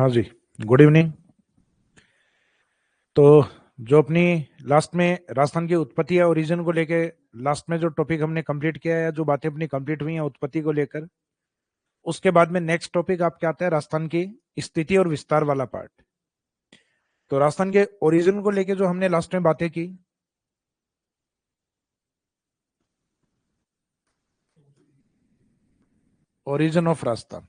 हाँ जी, good evening. तो जो अपनी लास्ट में राजस्थान की उत्पत्ति या ओरिजिन को लेके लास्ट में जो टॉपिक हमने कंप्लीट किया है, जो बातें अपनी कंप्लीट हुई हैं उत्पत्ति को लेकर, उसके बाद में नेक्स्ट टॉपिक आपके आता है राजस्थान की स्थिति और विस्तार वाला पार्ट। तो राजस्थान के ओरिजिन को लेके जो हमने लास्ट में बातें की, ओरिजिन ऑफ राजस्थान,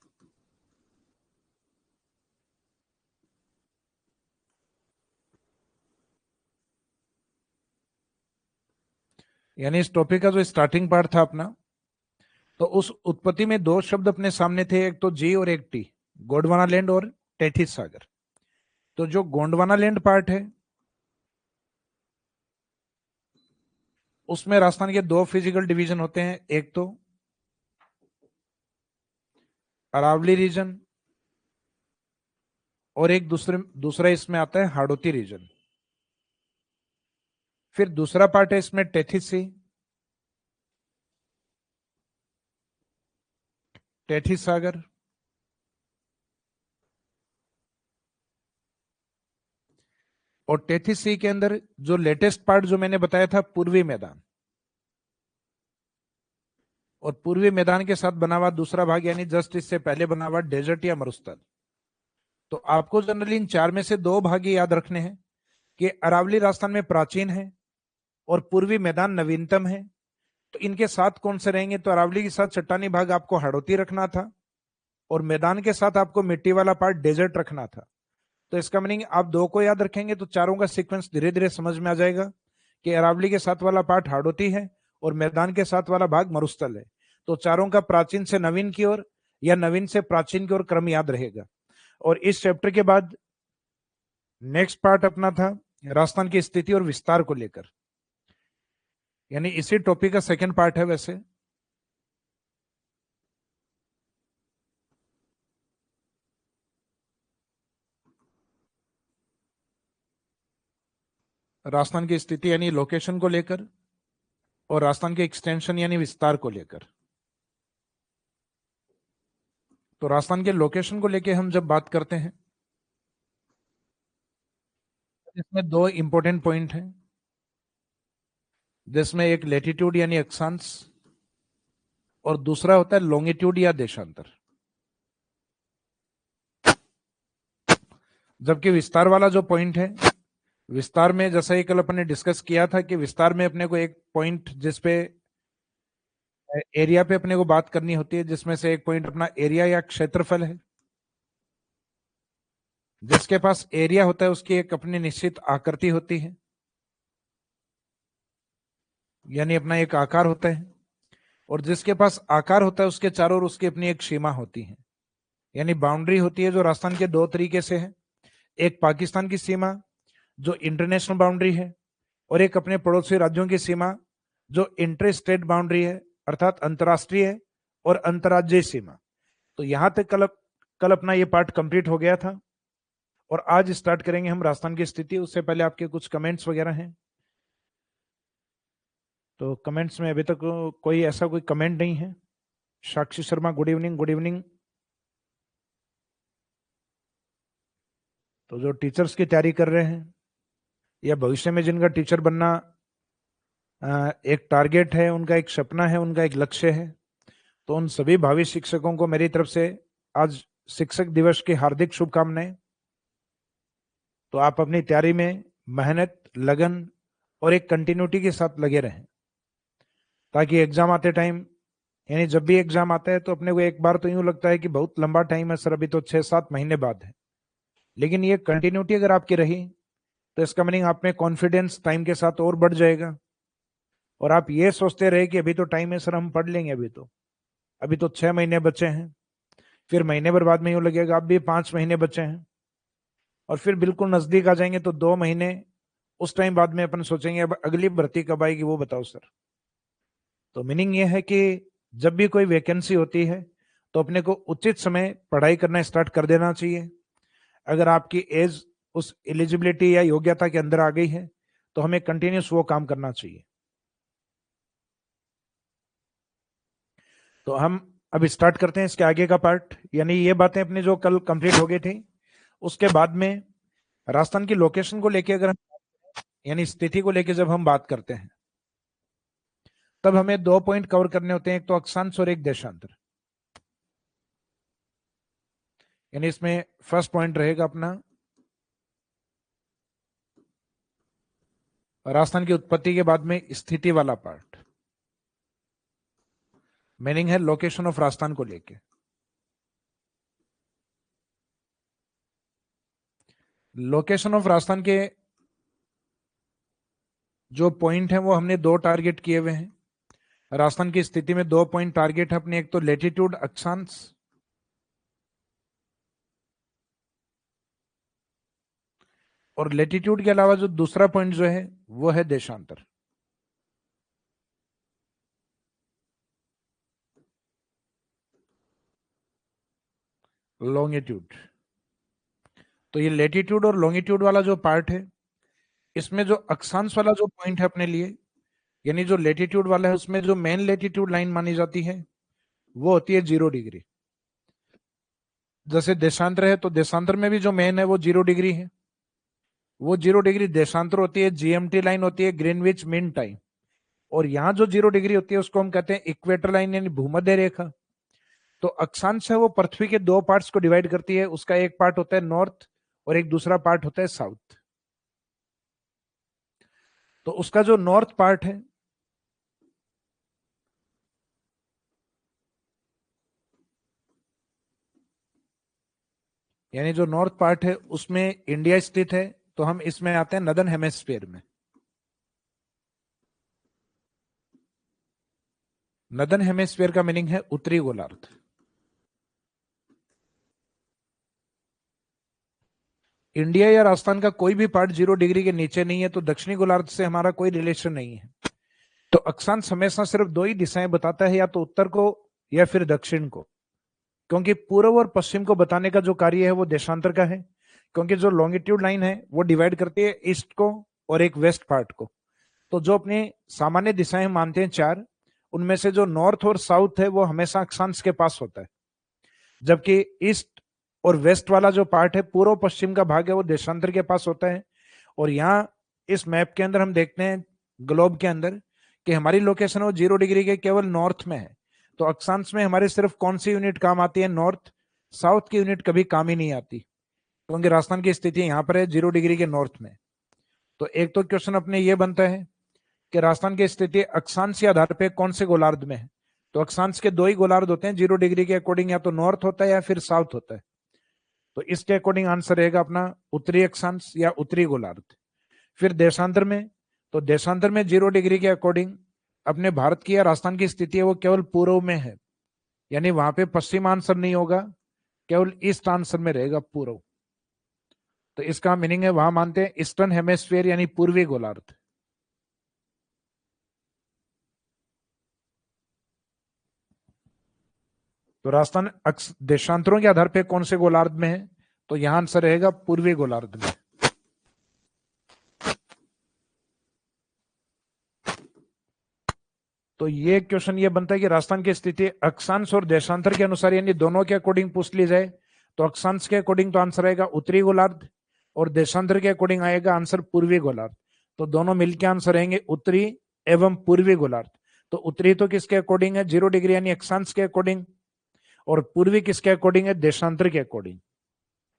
यानी इस टॉपिक का जो स्टार्टिंग पार्ट था अपना, तो उस उत्पत्ति में दो शब्द अपने सामने थे, एक तो जी और एक टी, गोंडवाना लैंड और टेथिस सागर। तो जो गोंडवाना लैंड पार्ट है, उसमें राजस्थान के दो फिजिकल डिवीजन होते हैं, एक तो अरावली रीजन और एक दूसरा इसमें आता है हाड़ौती रीजन। फिर दूसरा पार्ट है इसमें टेथिस सी, टेथिस सागर, और टेथिस सी के अंदर जो लेटेस्ट पार्ट जो मैंने बताया था पूर्वी मैदान, और पूर्वी मैदान के साथ बना हुआ दूसरा भाग यानी जस्ट इससे पहले बना हुआ डेजर्ट या मरुस्थल। तो आपको जनरली इन चार में से दो भाग ही याद रखने हैं कि अरावली राजस्थान में प्राचीन है और पूर्वी मैदान नवीनतम है। तो इनके साथ कौन से रहेंगे? तो अरावली के साथ चट्टानी भाग आपको हाड़ौती रखना था और मैदान के साथ आपको मिट्टी वाला पार्ट डेजर्ट रखना था। तो इसका मीनिंग आप दो को याद रखेंगे तो चारों का सीक्वेंस धीरे धीरे समझ में आ जाएगा कि अरावली के साथ वाला पार्ट हाड़ौती है और मैदान के साथ वाला भाग मरुस्थल है। तो चारों का प्राचीन से नवीन की ओर या नवीन से प्राचीन की ओर क्रम याद रहेगा। और इस चैप्टर के बाद नेक्स्ट पार्ट अपना था राजस्थान की स्थिति और विस्तार को लेकर, यानी इसी टॉपिक का सेकंड पार्ट है। वैसे राजस्थान की स्थिति यानी लोकेशन को लेकर और राजस्थान के एक्सटेंशन यानी विस्तार को लेकर। तो राजस्थान के लोकेशन को लेकर हम जब बात करते हैं, इसमें दो इंपॉर्टेंट पॉइंट हैं, जिसमें एक लेटीट्यूड यानी अक्षांश और दूसरा होता है लॉन्गिट्यूड या देशांतर। जबकि विस्तार वाला जो पॉइंट है, विस्तार में जैसा ही कल अपन ने डिस्कस किया था कि विस्तार में अपने को एक पॉइंट जिसपे एरिया पे अपने को बात करनी होती है, जिसमें से एक पॉइंट अपना एरिया या क्षेत्रफल है। जिसके पास एरिया होता है उसकी एक अपनी निश्चित आकृति होती है, यानी अपना एक आकार होता है, और जिसके पास आकार होता है उसके चारों ओर उसकी अपनी एक सीमा होती है, यानी बाउंड्री होती है, जो राजस्थान के दो तरीके से है। एक पाकिस्तान की सीमा जो इंटरनेशनल बाउंड्री है, और एक अपने पड़ोसी राज्यों की सीमा जो इंटर स्टेट बाउंड्री है, अर्थात अंतरराष्ट्रीय और अंतरराज्यीय सीमा। तो यहां तक कल अपना ये पार्ट कंप्लीट हो गया था और आज स्टार्ट करेंगे हम राजस्थान की स्थिति। उससे पहले आपके कुछ कमेंट्स वगैरह हैं, तो कमेंट्स में अभी तक कोई ऐसा कोई कमेंट नहीं है। Sakshi Sharma good evening, good evening. तो जो टीचर्स की तैयारी कर रहे हैं या भविष्य में जिनका टीचर बनना एक टारगेट है, उनका एक सपना है, उनका एक लक्ष्य है, तो उन सभी भावी शिक्षकों को मेरी तरफ से आज शिक्षक दिवस की हार्दिक शुभकामनाएं। तो आप अपनी तैयारी में मेहनत, लगन और एक कंटिन्यूटी के साथ लगे रहें, ताकि एग्जाम आते टाइम, यानी जब भी एग्जाम आता है तो अपने को एक बार तो यूं लगता है कि बहुत लंबा टाइम है सर, अभी तो 6-7 महीने बाद है, लेकिन ये कंटिन्यूटी अगर आपकी रही तो इसका मीनिंग आप में कॉन्फिडेंस टाइम के साथ और बढ़ जाएगा। और आप ये सोचते रहे कि अभी तो टाइम है सर, हम पढ़ लेंगे, अभी तो 6 महीने बचे हैं, फिर महीने भर बाद में यूं लगेगा अब भी 5 महीने बचे हैं, और फिर बिल्कुल नजदीक आ जाएंगे तो 2 महीने, उस टाइम बाद में अपन सोचेंगे अब अगली भर्ती कब आएगी वो बताओ सर। तो मीनिंग ये है कि जब भी कोई वैकेंसी होती है तो अपने को उचित समय पढ़ाई करना स्टार्ट कर देना चाहिए। अगर आपकी एज उस एलिजिबिलिटी या योग्यता के अंदर आ गई है तो हमें कंटिन्यूस वो काम करना चाहिए। तो हम अब स्टार्ट करते हैं इसके आगे का पार्ट, यानी ये बातें अपनी जो कल कंप्लीट हो गई थी, उसके बाद में राजस्थान की लोकेशन को लेके अगर हम, यानी स्थिति को लेके जब हम बात करते हैं, तब हमें 2 पॉइंट कवर करने होते हैं, एक तो अक्षांश और एक देशांतर। यानी इसमें फर्स्ट पॉइंट रहेगा अपना राजस्थान की उत्पत्ति के बाद में स्थिति वाला पार्ट, मीनिंग है लोकेशन ऑफ राजस्थान को लेके। लोकेशन ऑफ राजस्थान के जो पॉइंट है वो हमने 2 टारगेट किए हुए हैं। राजस्थान की स्थिति में 2 पॉइंट टारगेट है अपने, एक तो लेटीट्यूड अक्षांश और लेटीट्यूड के अलावा जो दूसरा पॉइंट जो है वो है देशांतर। लॉन्गिट्यूड। तो ये लेटीट्यूड और लॉन्गिट्यूड वाला जो पार्ट है, इसमें जो अक्षांश वाला जो पॉइंट है अपने लिए, यानी जो लेटीट्यूड वाला है, उसमें जो मेन लेटीट्यूड लाइन मानी जाती है वो होती है 0 डिग्री। जैसे देशांतर है तो देशांतर में भी जो मेन है वो 0 डिग्री है। वो 0 डिग्री देशांतर होती है, जीएमटी लाइन होती है, ग्रीनविच मीन टाइम। और यहां जो 0 डिग्री होती है उसको हम कहते हैं इक्वेटर लाइन, यानी भूमध्य रेखा। तो अक्षांश है वो पृथ्वी के 2 पार्ट्स को डिवाइड करती है, उसका एक पार्ट होता है नॉर्थ और एक दूसरा पार्ट होता है साउथ। तो उसका जो नॉर्थ पार्ट है, यानी जो नॉर्थ पार्ट है उसमें इंडिया स्थित है, तो हम इसमें आते हैं नदर्न हेमिस्फीयर में। नदर्न हेमिस्फीयर का मीनिंग है उत्तरी गोलार्ध। इंडिया या राजस्थान का कोई भी पार्ट 0 डिग्री के नीचे नहीं है, तो दक्षिणी गोलार्ध से हमारा कोई रिलेशन नहीं है। तो अक्षांश हमेशा सिर्फ 2 ही दिशाएं बताता है, या तो उत्तर को या फिर दक्षिण को, क्योंकि पूर्व और पश्चिम को बताने का जो कार्य है वो देशांतर का है। क्योंकि जो लॉन्गिट्यूड लाइन है वो डिवाइड करती है ईस्ट को और एक वेस्ट पार्ट को। तो जो अपनी सामान्य दिशाएं मानते हैं 4, उनमें से जो नॉर्थ और साउथ है वो हमेशा अक्षांश के पास होता है, जबकि ईस्ट और वेस्ट वाला जो पार्ट है, पूर्व पश्चिम का भाग है, वो देशांतर के पास होता है। और यहाँ इस मैप के अंदर हम देखते हैं, ग्लोब के अंदर, कि हमारी लोकेशन वो 0 डिग्री के केवल नॉर्थ में है। तो अक्षांश में हमारे सिर्फ कौन सी यूनिट काम आती है? नॉर्थ। साउथ की यूनिट कभी काम ही नहीं आती, क्योंकि राजस्थान की स्थिति यहाँ पर है 0 डिग्री के नॉर्थ में। तो एक तो क्वेश्चन अपने ये बनता है कि राजस्थान की स्थिति अक्षांश के आधार पर कौन से गोलार्ध में है। तो अक्षांश के 2 ही गोलार्ध होते हैं 0 डिग्री के अकॉर्डिंग, या तो नॉर्थ होता है या फिर साउथ होता है। तो इसके अकॉर्डिंग आंसर रहेगा अपना उत्तरी अक्षांश या उत्तरी गोलार्ध। फिर देशांतर में, तो देशांतर में 0 डिग्री के अकॉर्डिंग अपने भारत की या राजस्थान की स्थिति है वो केवल पूर्व में है, यानी वहां पे पश्चिम आंसर नहीं होगा, केवल ईस्ट आंसर में रहेगा पूर्व। तो इसका मीनिंग है वहां मानते हैं ईस्टर्न हेमेस्फीयर यानी पूर्वी गोलार्ध। तो राजस्थान देशांतरों के आधार पर कौन से गोलार्ध में है? तो यहां आंसर रहेगा पूर्वी गोलार्ध में। तो ये क्वेश्चन ये बनता है कि राजस्थान की स्थिति अक्षांश और देशांतर के अनुसार, यानी दोनों के अकॉर्डिंग पूछ ली जाए, तो अक्षांश के अकॉर्डिंग तो आंसर आएगा उत्तरी गोलार्ध, और देशांतर के अकॉर्डिंग आएगा आंसर पूर्वी गोलार्ध। तो दोनों मिलकर आंसर रहेंगे उत्तरी एवं पूर्वी गोलार्ध। तो उत्तरी तो किसके अकॉर्डिंग है? 0 डिग्री यानी अक्षांश के अकॉर्डिंग। और पूर्वी किसके अकॉर्डिंग है? देशांतर के अकॉर्डिंग।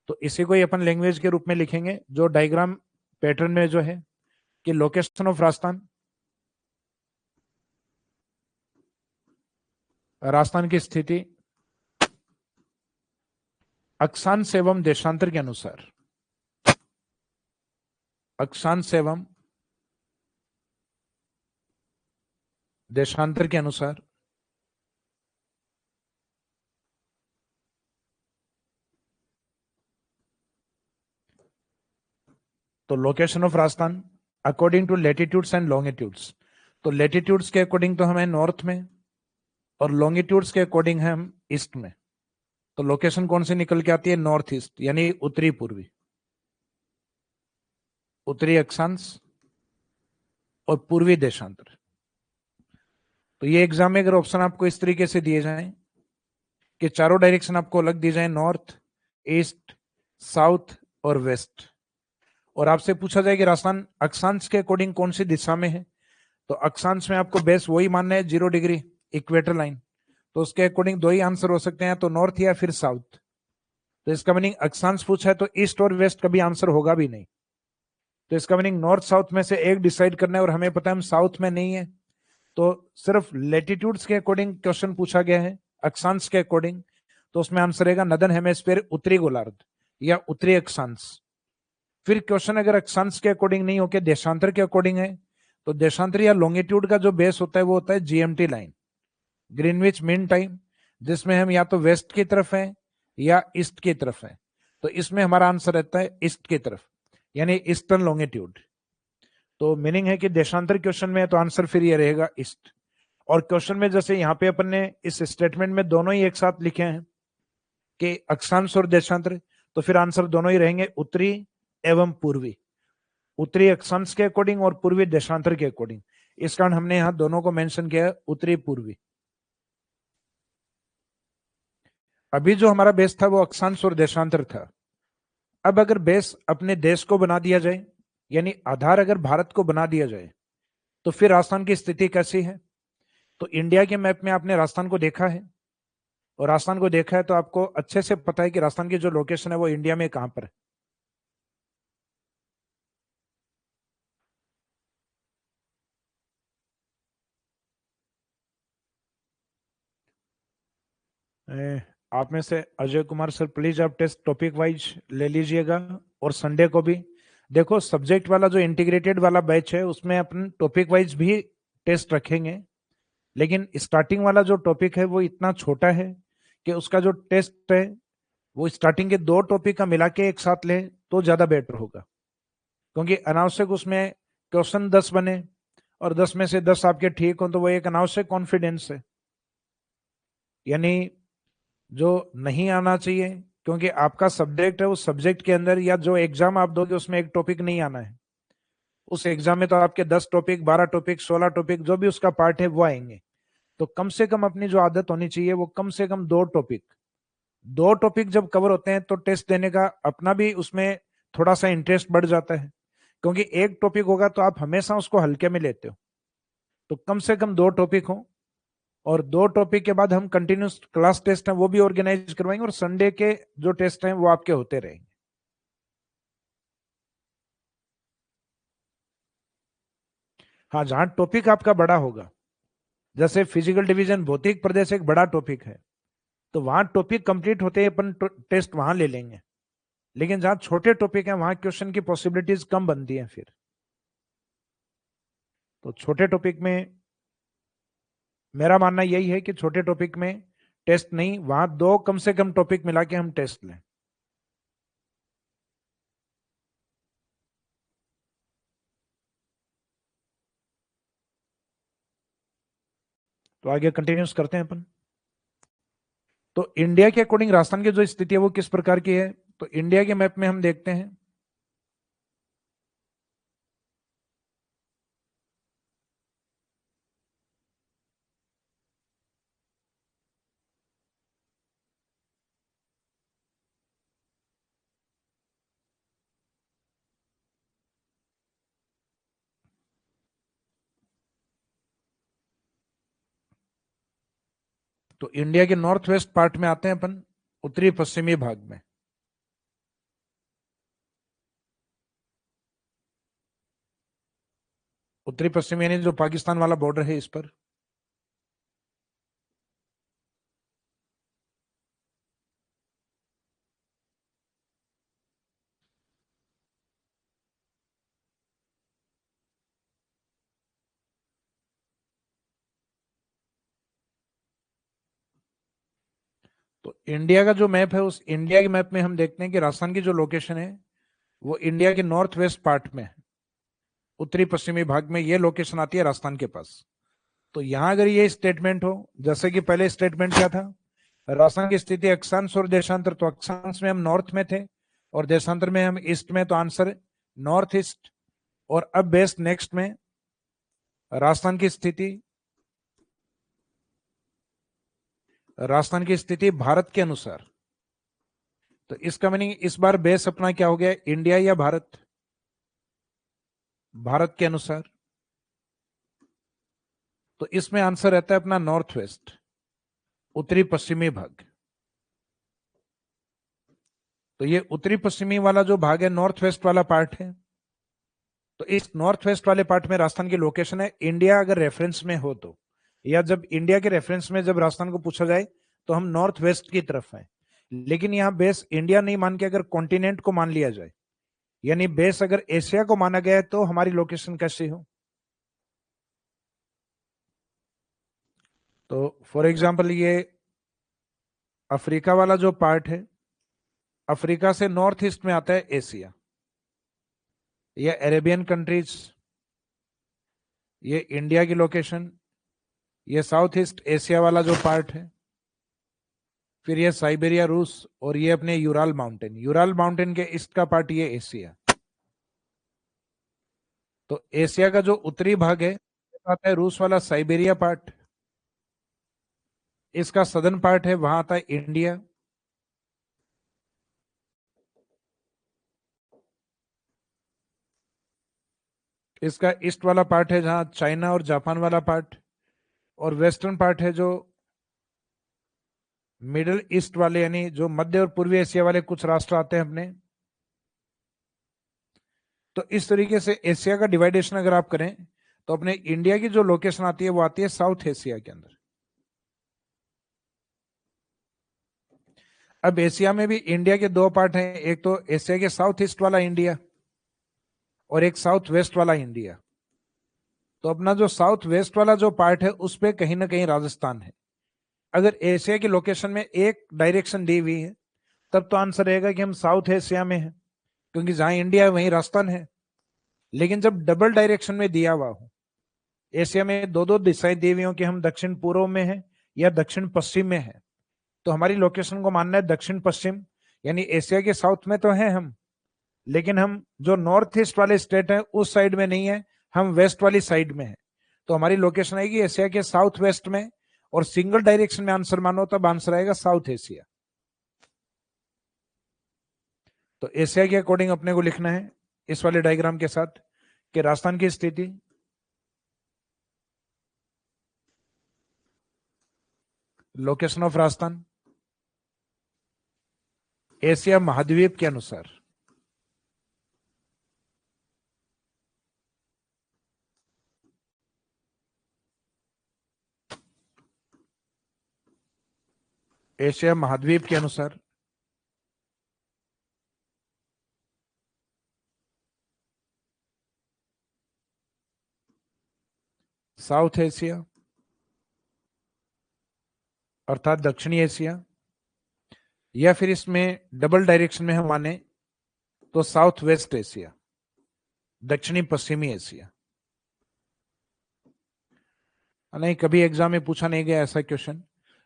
तो इसी को ही अपन लैंग्वेज के रूप में लिखेंगे, जो डायग्राम पैटर्न में जो है कि लोकेशन ऑफ राजस्थान, राजस्थान की स्थिति अक्षांश एवं देशांतर के अनुसार, अक्षांश एवं देशांतर के अनुसार तो location of Rajasthan according to latitudes and longitudes. तो लेटीट्यूड्स के अकॉर्डिंग तो हम है नॉर्थ में, और लॉन्गिट्यूड्स के अकॉर्डिंग है हम ईस्ट में। तो लोकेशन कौन सी निकल के आती है? नॉर्थ ईस्ट, यानी उत्तरी पूर्वी, उत्तरी अक्षांश और पूर्वी देशांतर। तो ये एग्जाम में अगर ऑप्शन आपको इस तरीके से दिए जाएं कि चारों डायरेक्शन आपको अलग दी जाए, नॉर्थ, ईस्ट, साउथ और वेस्ट, और आपसे पूछा जाए कि राजस्थान अक्षांश के अकॉर्डिंग कौन सी दिशा में है, तो अक्षांश में आपको बेस वही मानना है 0 डिग्री इक्वेटर लाइन, तो उसके अकॉर्डिंग दो ही आंसर हो सकते हैं, तो नॉर्थ या फिर साउथ। तो इसका मीनिंग अक्षांश पूछा है तो ईस्ट और वेस्ट कभी आंसर होगा भी नहीं, तो इसका मीनिंग नॉर्थ साउथ में से एक डिसाइड करना है, और हमें पता है हम साउथ में नहीं है, तो सिर्फ लेटीट्यूड्स के अकॉर्डिंग क्वेश्चन पूछा गया है, अक्षांश के अकॉर्डिंग, तो उसमें आंसर रहेगा नदन हेमेस्फीयर, उत्तरी गोलार्ध या उत्तरी अक्षांश। फिर क्वेश्चन अगर अक्षांश के अकॉर्डिंग नहीं होकर देशांतर के अकॉर्डिंग है, तो देशांतर या लॉन्गिट्यूड का जो बेस होता है वो होता है GMT line, Greenwich mean time, जिसमें हम या तो वेस्ट की तरफ हैं या ईस्ट की तरफ हैं, तो इसमें हमारा आंसर रहता है ईस्ट की तरफ, यानी ईस्टर्न लॉन्गिट्यूड। तो मीनिंग है कि देशांतर क्वेश्चन में है तो आंसर फिर ये रहेगा ईस्ट। और क्वेश्चन में जैसे यहाँ पे अपन ने इस स्टेटमेंट में दोनों ही एक साथ लिखे हैं कि अक्षांश और देशांतर, तो फिर आंसर दोनों ही रहेंगे उत्तरी एवं पूर्वी, उत्तरी अक्षांश के अकॉर्डिंग और पूर्वी देशांतर के अकॉर्डिंग, इस कारण हमने यहां दोनों को मेंशन किया है, उत्तरी पूर्वी। अभी जो हमारा बेस था वो अक्षांश और देशांतर था। अब अगर बेस अपने देश को बना दिया जाए, यानी आधार अगर भारत को बना दिया जाए, तो फिर राजस्थान की स्थिति कैसी है। तो इंडिया के मैप में आपने राजस्थान को देखा है, और राजस्थान को देखा है तो आपको अच्छे से पता है कि राजस्थान की जो लोकेशन है वो इंडिया में कहां पर है। आप में से अजय कुमार सर, प्लीज आप टेस्ट टॉपिक वाइज ले लीजिएगा, और संडे को भी देखो, सब्जेक्ट वाला जो इंटीग्रेटेड वाला बैच है उसमें अपन टॉपिक वाइज भी टेस्ट रखेंगे, लेकिन स्टार्टिंग वाला जो टॉपिक है वो इतना छोटा है कि उसका जो टेस्ट है वो स्टार्टिंग के दो टॉपिक का मिला के एक साथ ले तो ज्यादा बेटर होगा, क्योंकि अनावश्यक उसमें क्वेश्चन 10 बने और 10 में से 10 आपके ठीक हो तो वो एक अनावश्यक कॉन्फिडेंस है, यानी जो नहीं आना चाहिए, क्योंकि आपका सब्जेक्ट है, उस सब्जेक्ट के अंदर या जो एग्जाम आप दोगे उसमें एक टॉपिक नहीं आना है, उस एग्जाम में तो आपके 10 टॉपिक, 12 टॉपिक, 16 टॉपिक जो भी उसका पार्ट है वो आएंगे। तो कम से कम अपनी जो आदत होनी चाहिए वो कम से कम दो टॉपिक जब कवर होते हैं तो टेस्ट देने का अपना भी उसमें थोड़ा सा इंटरेस्ट बढ़ जाता है, क्योंकि एक टॉपिक होगा तो आप हमेशा उसको हल्के में लेते हो, तो कम से कम दो टॉपिक हो, और दो टॉपिक के बाद हम कंटिन्यूस क्लास टेस्ट हैं वो भी ऑर्गेनाइज करवाएंगे, और संडे के जो टेस्ट हैं वो आपके होते रहेंगे। हाँ, जहां टॉपिक आपका बड़ा होगा, जैसे फिजिकल डिवीजन भौतिक प्रदेश एक बड़ा टॉपिक है, तो वहां टॉपिक कंप्लीट होते ही अपन टेस्ट वहां ले लेंगे, लेकिन जहां छोटे टॉपिक हैं वहां क्वेश्चन की पॉसिबिलिटीज कम बनती हैं फिर, तो छोटे टॉपिक में मेरा मानना यही है कि छोटे टॉपिक में टेस्ट नहीं, वहां दो कम से कम टॉपिक मिला के हम टेस्ट लें। तो आगे कंटिन्यूस करते हैं अपन। तो इंडिया के अकॉर्डिंग राजस्थान की जो स्थिति है वो किस प्रकार की है, तो इंडिया के मैप में हम देखते हैं, तो इंडिया के नॉर्थ वेस्ट पार्ट में आते हैं अपन, उत्तरी पश्चिमी भाग में। उत्तरी पश्चिमी यानी जो पाकिस्तान वाला बॉर्डर है इस पर। तो इंडिया का जो मैप है उस इंडिया के मैप में हम देखते हैं कि राजस्थान की जो लोकेशन है वो इंडिया के नॉर्थ वेस्ट पार्ट में है, उत्तरी पश्चिमी भाग में ये लोकेशन आती है राजस्थान के पास। तो यहां अगर ये स्टेटमेंट हो, जैसे कि पहले स्टेटमेंट क्या था, राजस्थान की स्थिति अक्षांश और देशांतर, तो अक्षांश में हम नॉर्थ में थे और देशांतर में हम ईस्ट में, तो आंसर नॉर्थ ईस्ट। और अब बेस्ट नेक्स्ट में राजस्थान राजस्थान की स्थिति भारत के अनुसार, तो इसका मीनिंग इस बार बेस अपना क्या हो गया, इंडिया या भारत? भारत के अनुसार। तो इसमें आंसर रहता है अपना नॉर्थ वेस्ट, उत्तरी पश्चिमी भाग। तो ये उत्तरी पश्चिमी वाला जो भाग है, नॉर्थ वेस्ट वाला पार्ट है। तो इस नॉर्थ वेस्ट वाले पार्ट में राजस्थान की लोकेशन है। इंडिया अगर रेफरेंस में हो तो, या जब इंडिया के रेफरेंस में जब राजस्थान को पूछा जाए तो हम नॉर्थ वेस्ट की तरफ हैं। लेकिन यहां बेस इंडिया नहीं मान के अगर कॉन्टिनेंट को मान लिया जाए, यानी बेस अगर एशिया को माना गया है, तो हमारी लोकेशन कैसी हो? तो फॉर एग्जांपल ये अफ्रीका वाला जो पार्ट है, अफ्रीका से नॉर्थ ईस्ट में आता है एशिया, ये अरेबियन कंट्रीज, ये इंडिया की लोकेशन, ये साउथ ईस्ट एशिया वाला जो पार्ट है, फिर ये साइबेरिया रूस, और ये अपने यूराल माउंटेन, यूराल माउंटेन के ईस्ट का पार्ट ये एशिया। तो एशिया का जो उत्तरी भाग है आता है रूस वाला साइबेरिया पार्ट, इसका सदर्न पार्ट है वहां आता है इंडिया, इसका ईस्ट वाला पार्ट है जहां चाइना और जापान वाला पार्ट, और वेस्टर्न पार्ट है जो मिडिल ईस्ट वाले, यानी जो मध्य और पूर्वी एशिया वाले कुछ राष्ट्र आते हैं अपने। तो इस तरीके से एशिया का डिवाइडेशन अगर आप करें तो अपने इंडिया की जो लोकेशन आती है वो आती है साउथ एशिया के अंदर। अब एशिया में भी इंडिया के दो पार्ट हैं, एक तो एशिया के साउथ ईस्ट वाला इंडिया और एक साउथ वेस्ट वाला इंडिया। तो अपना जो साउथ वेस्ट वाला जो पार्ट है उस पे कहीं ना कहीं राजस्थान है। अगर एशिया की लोकेशन में एक डायरेक्शन दी हुई है तब तो आंसर रहेगा कि हम साउथ एशिया में हैं, क्योंकि जहां इंडिया है वहीं राजस्थान है। लेकिन जब डबल डायरेक्शन में दिया हुआ हो, एशिया में दो दो दिशाएं दी हुई हो कि हम दक्षिण पूर्व में हैं या दक्षिण पश्चिम में हैं, तो हमारी लोकेशन को मानना है दक्षिण पश्चिम, यानी एशिया के साउथ में तो हैं हम, लेकिन हम जो नॉर्थ ईस्ट वाले स्टेट हैं उस साइड में नहीं है, हम वेस्ट वाली साइड में है। तो हमारी लोकेशन आएगी एशिया के साउथ वेस्ट में, और सिंगल डायरेक्शन में आंसर मानो तब आंसर आएगा साउथ एशिया। तो एशिया के अकॉर्डिंग अपने को लिखना है इस वाले डायग्राम के साथ कि राजस्थान की स्थिति, लोकेशन ऑफ राजस्थान एशिया महाद्वीप के अनुसार। एशिया महाद्वीप के अनुसार साउथ एशिया अर्थात दक्षिणी एशिया, या फिर इसमें डबल डायरेक्शन में हम माने तो साउथ वेस्ट एशिया, दक्षिणी पश्चिमी एशिया। नहीं, कभी एग्जाम में पूछा नहीं गया ऐसा क्वेश्चन,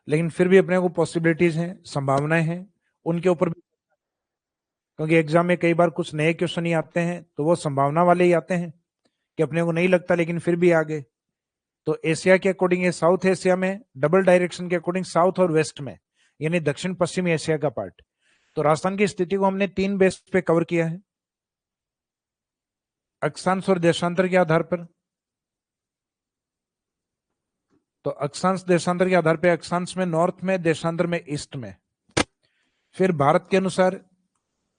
लेकिन फिर भी अपने को पॉसिबिलिटीज हैं, संभावनाएं हैं उनके ऊपर भी, क्योंकि एग्जाम में कई बार कुछ नए क्वेश्चन ही आते हैं तो वो संभावना वाले ही आते हैं कि अपने को नहीं लगता लेकिन फिर भी आ गए। तो एशिया के अकॉर्डिंग है साउथ एशिया में, डबल डायरेक्शन के अकॉर्डिंग साउथ और वेस्ट में, यानी दक्षिण पश्चिमी एशिया का पार्ट। तो राजस्थान की स्थिति को हमने तीन बेस पे कवर किया है, अक्षांश और देशांतर के आधार पर। तो अक्षांश देशांतर के आधार पर, अक्षांश में नॉर्थ में, देशांतर में ईस्ट में। फिर भारत के अनुसार,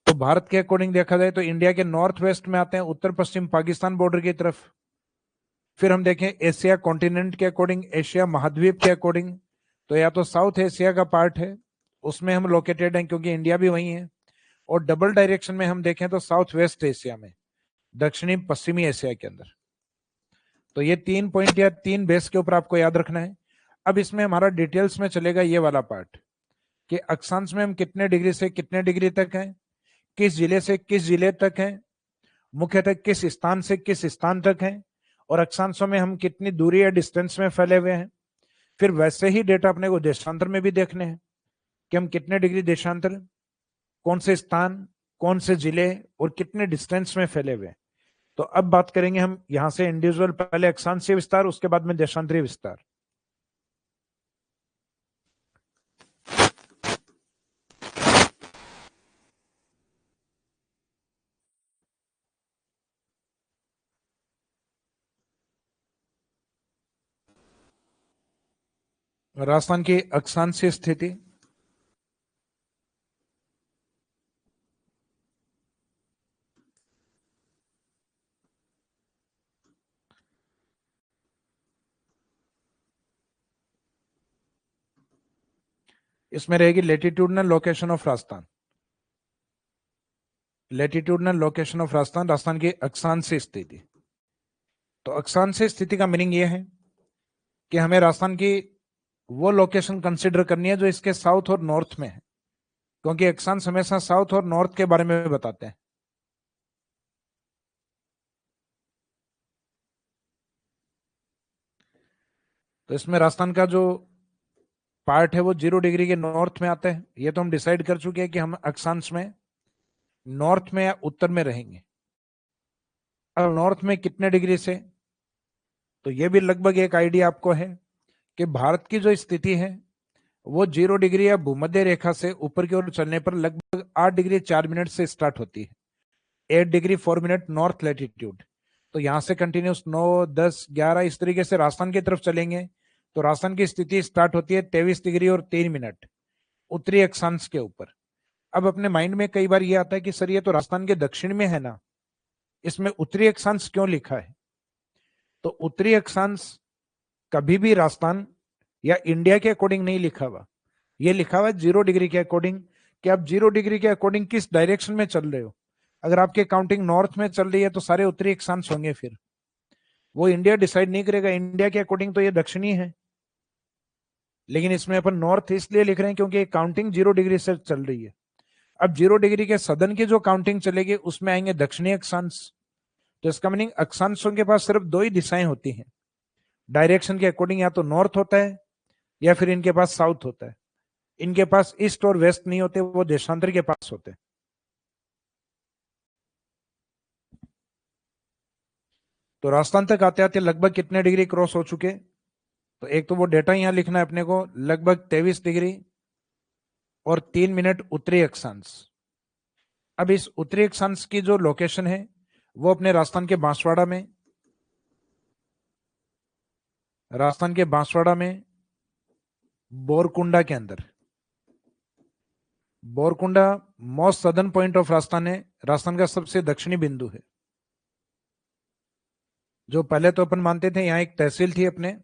तो भारत के अकॉर्डिंग देखा जाए तो इंडिया के नॉर्थ वेस्ट में आते हैं, उत्तर पश्चिम पाकिस्तान बॉर्डर की तरफ। फिर हम देखें एशिया कॉन्टिनेंट के अकॉर्डिंग, एशिया महाद्वीप के अकॉर्डिंग, तो या तो साउथ एशिया का पार्ट है उसमें हम लोकेटेड हैं क्योंकि इंडिया भी वही है, और डबल डायरेक्शन में हम देखें तो साउथ वेस्ट एशिया में, दक्षिणी पश्चिमी एशिया के अंदर। तो ये 3 पॉइंट या 3 बेस के ऊपर आपको याद रखना है। अब इसमें हमारा डिटेल्स में चलेगा ये वाला पार्ट कि अक्षांश में हम कितने डिग्री से कितने डिग्री तक हैं, किस जिले से किस जिले तक हैं, मुख्यतः किस स्थान से किस स्थान तक हैं, और अक्षांशों में हम कितनी दूरी या डिस्टेंस में फैले हुए हैं। फिर वैसे ही डेटा अपने को देशांतर में भी देखने हैं कि हम कितने डिग्री देशांतर, कौन से स्थान, कौन से जिले और कितने डिस्टेंस में फैले हुए हैं। तो अब बात करेंगे हम यहां से इंडिविजुअल, पहले अक्षांशीय विस्तार, उसके बाद में देशांतरीय विस्तार। राजस्थान की अक्षांशीय स्थिति, इसमें रहेगी latitudinal location of Rajasthan. Latitudinal location of Rajasthan, Rajasthan की अक्षांशीय स्थिति। तो अक्षांशीय स्थिति का मीनिंग यह है कि हमें राजस्थान की वो लोकेशन कंसिडर करनी है जो इसके साउथ और नॉर्थ में है, क्योंकि अक्षांश हमेशा साउथ और नॉर्थ के बारे में बताते हैं। तो इसमें राजस्थान का जो पार्ट है वो 0 डिग्री के नॉर्थ में आता है। ये तो हम डिसाइड कर चुके हैं कि हम अक्षांश में नॉर्थ में या उत्तर में रहेंगे। अब नॉर्थ में कितने डिग्री से, तो ये भी लगभग एक आइडिया आपको है कि भारत की जो स्थिति है वो 0 डिग्री या भूमध्य रेखा से ऊपर की ओर चलने पर लगभग 8 डिग्री 4 मिनट से स्टार्ट होती है। 8 डिग्री 4 मिनट नॉर्थ लैटिट्यूड। तो यहां से कंटिन्यूस 9, 10, 11 इस तरीके से राजस्थान की तरफ चलेंगे तो राजस्थान की स्थिति स्टार्ट होती है 23 डिग्री और 3 मिनट उत्तरी अक्षांश के ऊपर। अब अपने माइंड में कई बार ये आता है कि सर ये तो राजस्थान के दक्षिण में है ना, इसमें उत्तरी अक्षांश क्यों लिखा है? तो उत्तरी अक्षांश कभी भी राजस्थान या इंडिया के अकॉर्डिंग नहीं लिखा हुआ, ये लिखा हुआ है 0 डिग्री के अकॉर्डिंग, कि आप 0 डिग्री के अकॉर्डिंग किस डायरेक्शन में चल रहे हो। अगर आपके काउंटिंग नॉर्थ में चल रही है तो सारे उत्तरी अक्षांश होंगे, फिर वो इंडिया डिसाइड नहीं करेगा, इंडिया के अकॉर्डिंग तो ये दक्षिणी है। लेकिन इसमें अपन नॉर्थ इसलिए लिख रहे हैं क्योंकि काउंटिंग 0 डिग्री से चल रही है। अब 0 डिग्री के सदन की जो काउंटिंग चलेगी उसमें आएंगे दक्षिणी अक्षांश। तो इसका मीनिंग अक्षांशों के पास सिर्फ दो ही दिशाएं होती हैं डायरेक्शन के अकॉर्डिंग, या तो नॉर्थ होता है या फिर इनके पास साउथ होता है। इनके पास ईस्ट और वेस्ट नहीं होते, वो देशांतर के पास होते हैं। तो राजस्थान तक आते आते लगभग कितने डिग्री क्रॉस हो चुके, तो एक तो वो डेटा यहां लिखना है अपने को, लगभग 23 डिग्री और 3 मिनट उत्तरी अक्षांश। अब इस उत्तरी अक्षांश की जो लोकेशन है वो अपने राजस्थान के बांसवाड़ा में बोरकुंडा के अंदर। Borkunda most southern point of Rajasthan है, राजस्थान का सबसे दक्षिणी बिंदु है। जो पहले तो अपन मानते थे यहाँ एक तहसील थी अपने,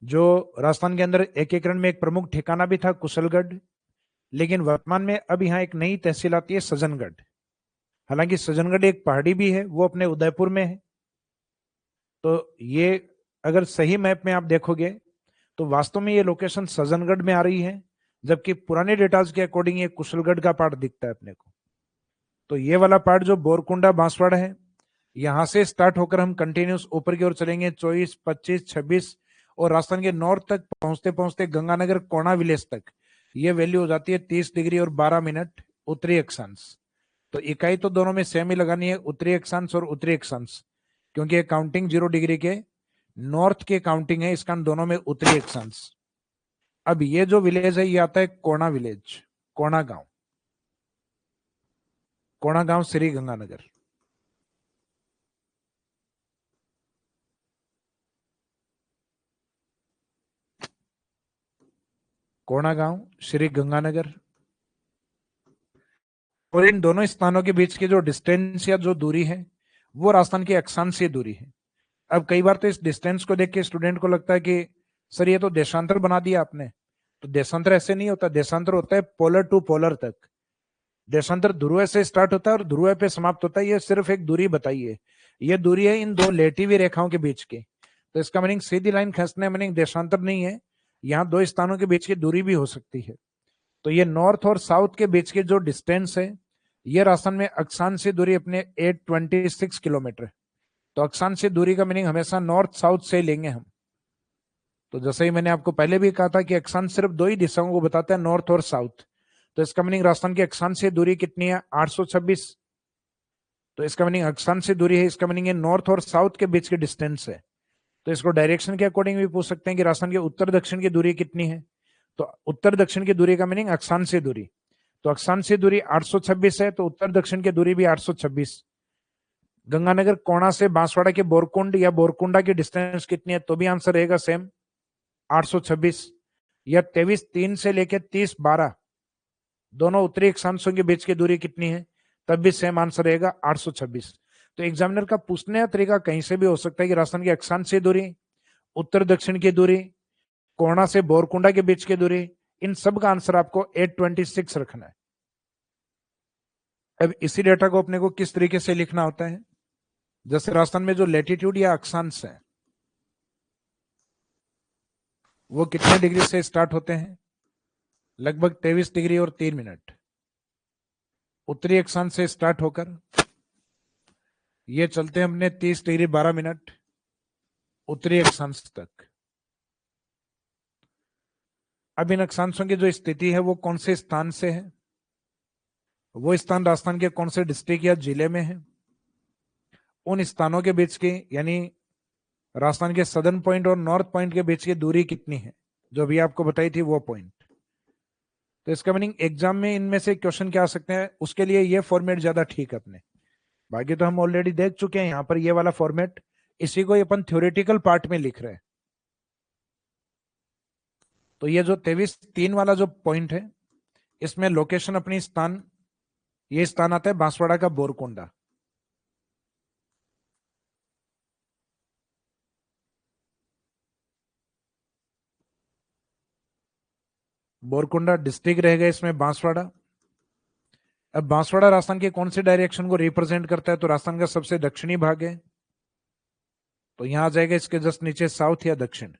जो राजस्थान के अंदर एकीकरण में एक प्रमुख ठिकाना भी था कुशलगढ़, लेकिन वर्तमान में अब यहाँ एक नई तहसील आती है सज्जनगढ़। हालांकि सज्जनगढ़ एक पहाड़ी भी है, वो अपने उदयपुर में है। तो ये अगर सही मैप में आप देखोगे तो वास्तव में ये लोकेशन सज्जनगढ़ में आ रही है, जबकि पुराने डेटाज के अकॉर्डिंग ये कुशलगढ़ का पार्ट दिखता है अपने को। तो ये वाला पार्ट जो बोरकुंडा बांसवाड़ा है, यहां से स्टार्ट होकर हम कंटिन्यूस ऊपर की ओर चलेंगे 24, 25, 26 और राजस्थान के नॉर्थ तक पहुंचते पहुंचते गंगानगर कोणा विलेज तक ये वैल्यू हो जाती है 30 डिग्री और 12 मिनट उत्तरी अक्षांश। तो इकाई तो दोनों में सेम ही लगानी है, उत्तरी अक्षांश और उत्तरी अक्षांश, क्योंकि ये काउंटिंग 0 डिग्री के नॉर्थ के काउंटिंग है, इसका दोनों में उत्तरी अक्षांश। अब ये जो विलेज है ये आता है कोणा विलेज, कोणा गांव, कोणा गांव श्री गंगानगर। कोणा गांव श्री गंगानगर। और इन दोनों स्थानों के बीच की जो डिस्टेंस या जो दूरी है वो राजस्थान की अक्षांशीय दूरी है। अब कई बार तो इस डिस्टेंस को देख के स्टूडेंट को लगता है कि सर ये तो देशांतर बना दिया आपने। तो देशांतर ऐसे नहीं होता, देशांतर होता है पोलर टू पोलर तक। देशांतर ध्रुव से स्टार्ट होता है और ध्रुव पे समाप्त होता है। ये सिर्फ एक दूरी बताई है, ये दूरी है इन दो लेटिवी रेखाओं के बीच की। तो इसका मीनिंग सीधी लाइन खींचने मीनिंग देशांतर नहीं है, यहाँ दो स्थानों के बीच की दूरी भी हो सकती है। तो ये नॉर्थ और साउथ के बीच की जो डिस्टेंस है ये राजस्थान में अक्षांशीय दूरी अपने 826 किलोमीटर है। तो अक्षांशीय दूरी का मीनिंग हमेशा नॉर्थ साउथ से लेंगे हम। तो जैसे ही मैंने आपको पहले भी कहा था कि अक्षांश सिर्फ दो ही दिशाओं को बताता है, नॉर्थ और साउथ। तो इसका मीनिंग राजस्थान की अक्षांशीय दूरी कितनी है? 826। तो इसका मीनिंग अक्षांशीय दूरी है, इसका मीनिंग है नॉर्थ और साउथ के बीच की डिस्टेंस है। तो इसको डायरेक्शन के अकॉर्डिंग भी पूछ सकते हैं कि राजस्थान के उत्तर दक्षिण की दूरी कितनी है। तो उत्तर दक्षिण की दूरी का मीनिंग अक्षांशीय दूरी। तो अक्षांशीय दूरी 826 है, तो उत्तर दक्षिण की दूरी भी 826। गंगानगर कोणा से बांसवाड़ा के बोरकुंड या बोरकुंडा की डिस्टेंस कितनी है? तो भी आंसर रहेगा सेम 826। या 23-3 से लेकर 30-12 दोनों उत्तरी अक्षांशों के बीच की दूरी कितनी है, तब भी सेम आंसर रहेगा 826। तो एग्जामिनर का पूछने का तरीका कहीं से भी हो सकता है कि राजस्थान की अक्षांशीय दूरी, उत्तर दक्षिण की दूरी, कोणा से बोरकुंडा के बीच की दूरी, इन सब का आंसर आपको 826 रखना है। अब इसी डेटा को अपने को किस तरीके से लिखना होता है, जैसे राजस्थान में जो लेटीट्यूड या अक्षांश है वो कितने डिग्री से स्टार्ट होते हैं, लगभग 23 डिग्री और 3 मिनट। उत्तरी अक्षांश से स्टार्ट होकर ये चलते हैं अपने 30 डिग्री 12 मिनट उत्तरी अक्षांश तक। अब इन अक्षांशों की जो स्थिति है वो कौन से स्थान से है, वो स्थान राजस्थान के कौन से डिस्ट्रिक्ट या जिले में है, उन स्थानों के बीच की यानी राजस्थान के सदर्न पॉइंट और नॉर्थ पॉइंट के बीच की दूरी कितनी है, जो भी आपको बताई थी वो पॉइंट। तो इसका मीनिंग एग्जाम में इनमें से क्वेश्चन क्या आ सकते हैं, उसके लिए ये फॉर्मेट ज्यादा ठीक है अपने। बाकी तो हम ऑलरेडी देख चुके हैं यहाँ पर ये वाला फॉर्मेट, इसी को अपन थ्योरेटिकल पार्ट में लिख रहे हैं। तो ये जो 23-3 वाला जो पॉइंट है इसमें लोकेशन अपनी स्थान, ये स्थान आता है बांसवाड़ा का बोरकुंडा। बोरकुंडा डिस्ट्रिक्ट रहेगा इसमें बांसवाड़ा। अब बांसवाड़ा राजस्थान के कौन से डायरेक्शन को रिप्रेजेंट करता है, तो राजस्थान का सबसे दक्षिणी भाग है, तो यहां आ जाएगा इसके जस्ट नीचे साउथ या दक्षिण।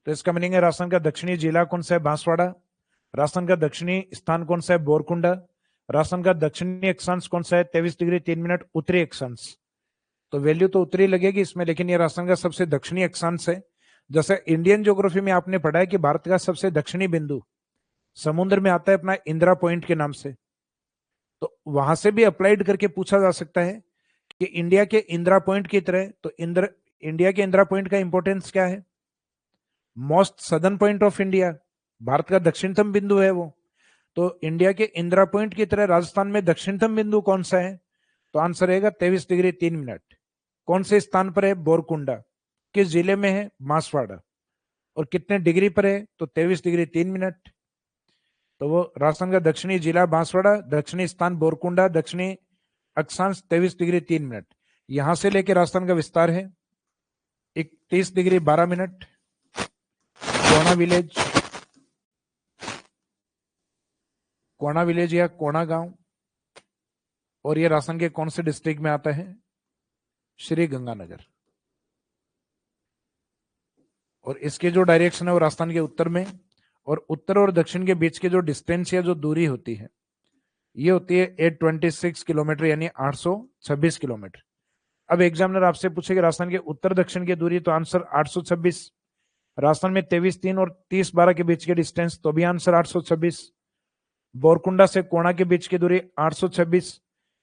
तो इसका मीनिंग है राजस्थान का दक्षिणी जिला कौन सा है, बांसवाड़ा। राजस्थान का दक्षिणी स्थान कौन सा है, बोरकुंडा। राजस्थान का दक्षिणी अक्षांश कौन सा है, 23 डिग्री 3 मिनट उत्तरी अक्षांश। तो वैल्यू तो उत्तरी लगेगी इसमें, लेकिन ये राजस्थान का सबसे दक्षिणी अक्षांश है। जैसे इंडियन ज्योग्राफी में आपने पढ़ा है कि भारत का सबसे दक्षिणी बिंदु समुद्र में आता है अपना इंदिरा पॉइंट के नाम से। तो वहां से भी अप्लाइड करके पूछा जा सकता है कि इंडिया के इंदिरा पॉइंट की तरह, तो इंडिया के इंदिरा पॉइंट का इंपॉर्टेंस क्या है, most southern point of India, Bharat का दक्षिणतम बिंदु है वो। तो इंडिया के इंदिरा पॉइंट की तरह राजस्थान में दक्षिणतम बिंदु कौन सा है, तो आंसर रहेगा 23 डिग्री 3 मिनट। कौन से स्थान पर है, बोरकुंडा। किस जिले में है, बांसवाड़ा। और कितने डिग्री पर है, तो 23 डिग्री 3 मिनट। तो वो राजस्थान का दक्षिणी जिला बांसवाड़ा, दक्षिणी स्थान बोरकुंडा, दक्षिणी अक्षांश 23 डिग्री 3 मिनट। यहां से लेकर राजस्थान का विस्तार है 31 डिग्री 12 मिनट, कोणा विलेज, कोणा विलेज या कोणा गांव। और ये राजस्थान के कौन से डिस्ट्रिक्ट में आता है, श्री गंगानगर। और इसके जो डायरेक्शन है वो राजस्थान के उत्तर में, और उत्तर और दक्षिण के बीच की जो डिस्टेंस या जो दूरी होती है ये होती है 826 किलोमीटर यानी 826 किलोमीटर। अब एग्जामिनर आपसे पूछेगा राजस्थान के उत्तर दक्षिण की दूरी, तो आंसर 826। राजस्थान में 23-3 और 30-12 के बीच की डिस्टेंस, तो भी आंसर 826। बोरकुंडा से कोणा के बीच की दूरी 826।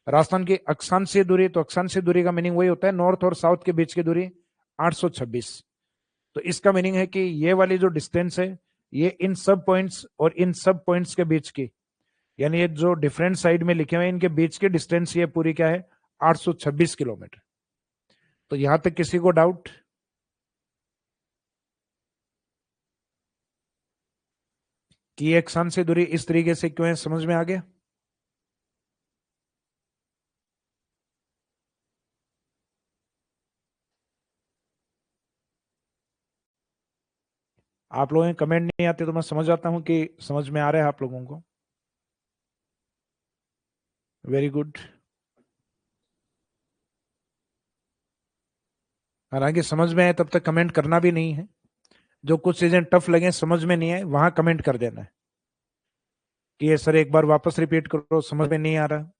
राजस्थान की अक्षांशीय दूरी, तो अक्षांशीय दूरी का मीनिंग वही होता है नॉर्थ और साउथ के बीच की दूरी 826। तो इसका मीनिंग है कि ये वाली जो डिस्टेंस है ये इन सब पॉइंट्स और इन सब पॉइंट्स के बीच की, यानी ये जो डिफरेंट साइड में लिखे हुए हैं इनके बीच की डिस्टेंस ये पूरी क्या है, 826 किलोमीटर। तो यहां तक किसी को डाउट, कि एक सन से दूरी इस तरीके से क्यों है, समझ में आ गया। आप लोगों के कमेंट नहीं आते तो मैं समझ आता हूं कि समझ में आ रहा है आप लोगों को। Very good. हालांकि समझ में आए तब तक कमेंट करना भी नहीं है, जो कुछ चीजें टफ लगे समझ में नहीं आए वहां कमेंट कर देना है कि ये सर एक बार वापस रिपीट करो, समझ में नहीं आ रहा।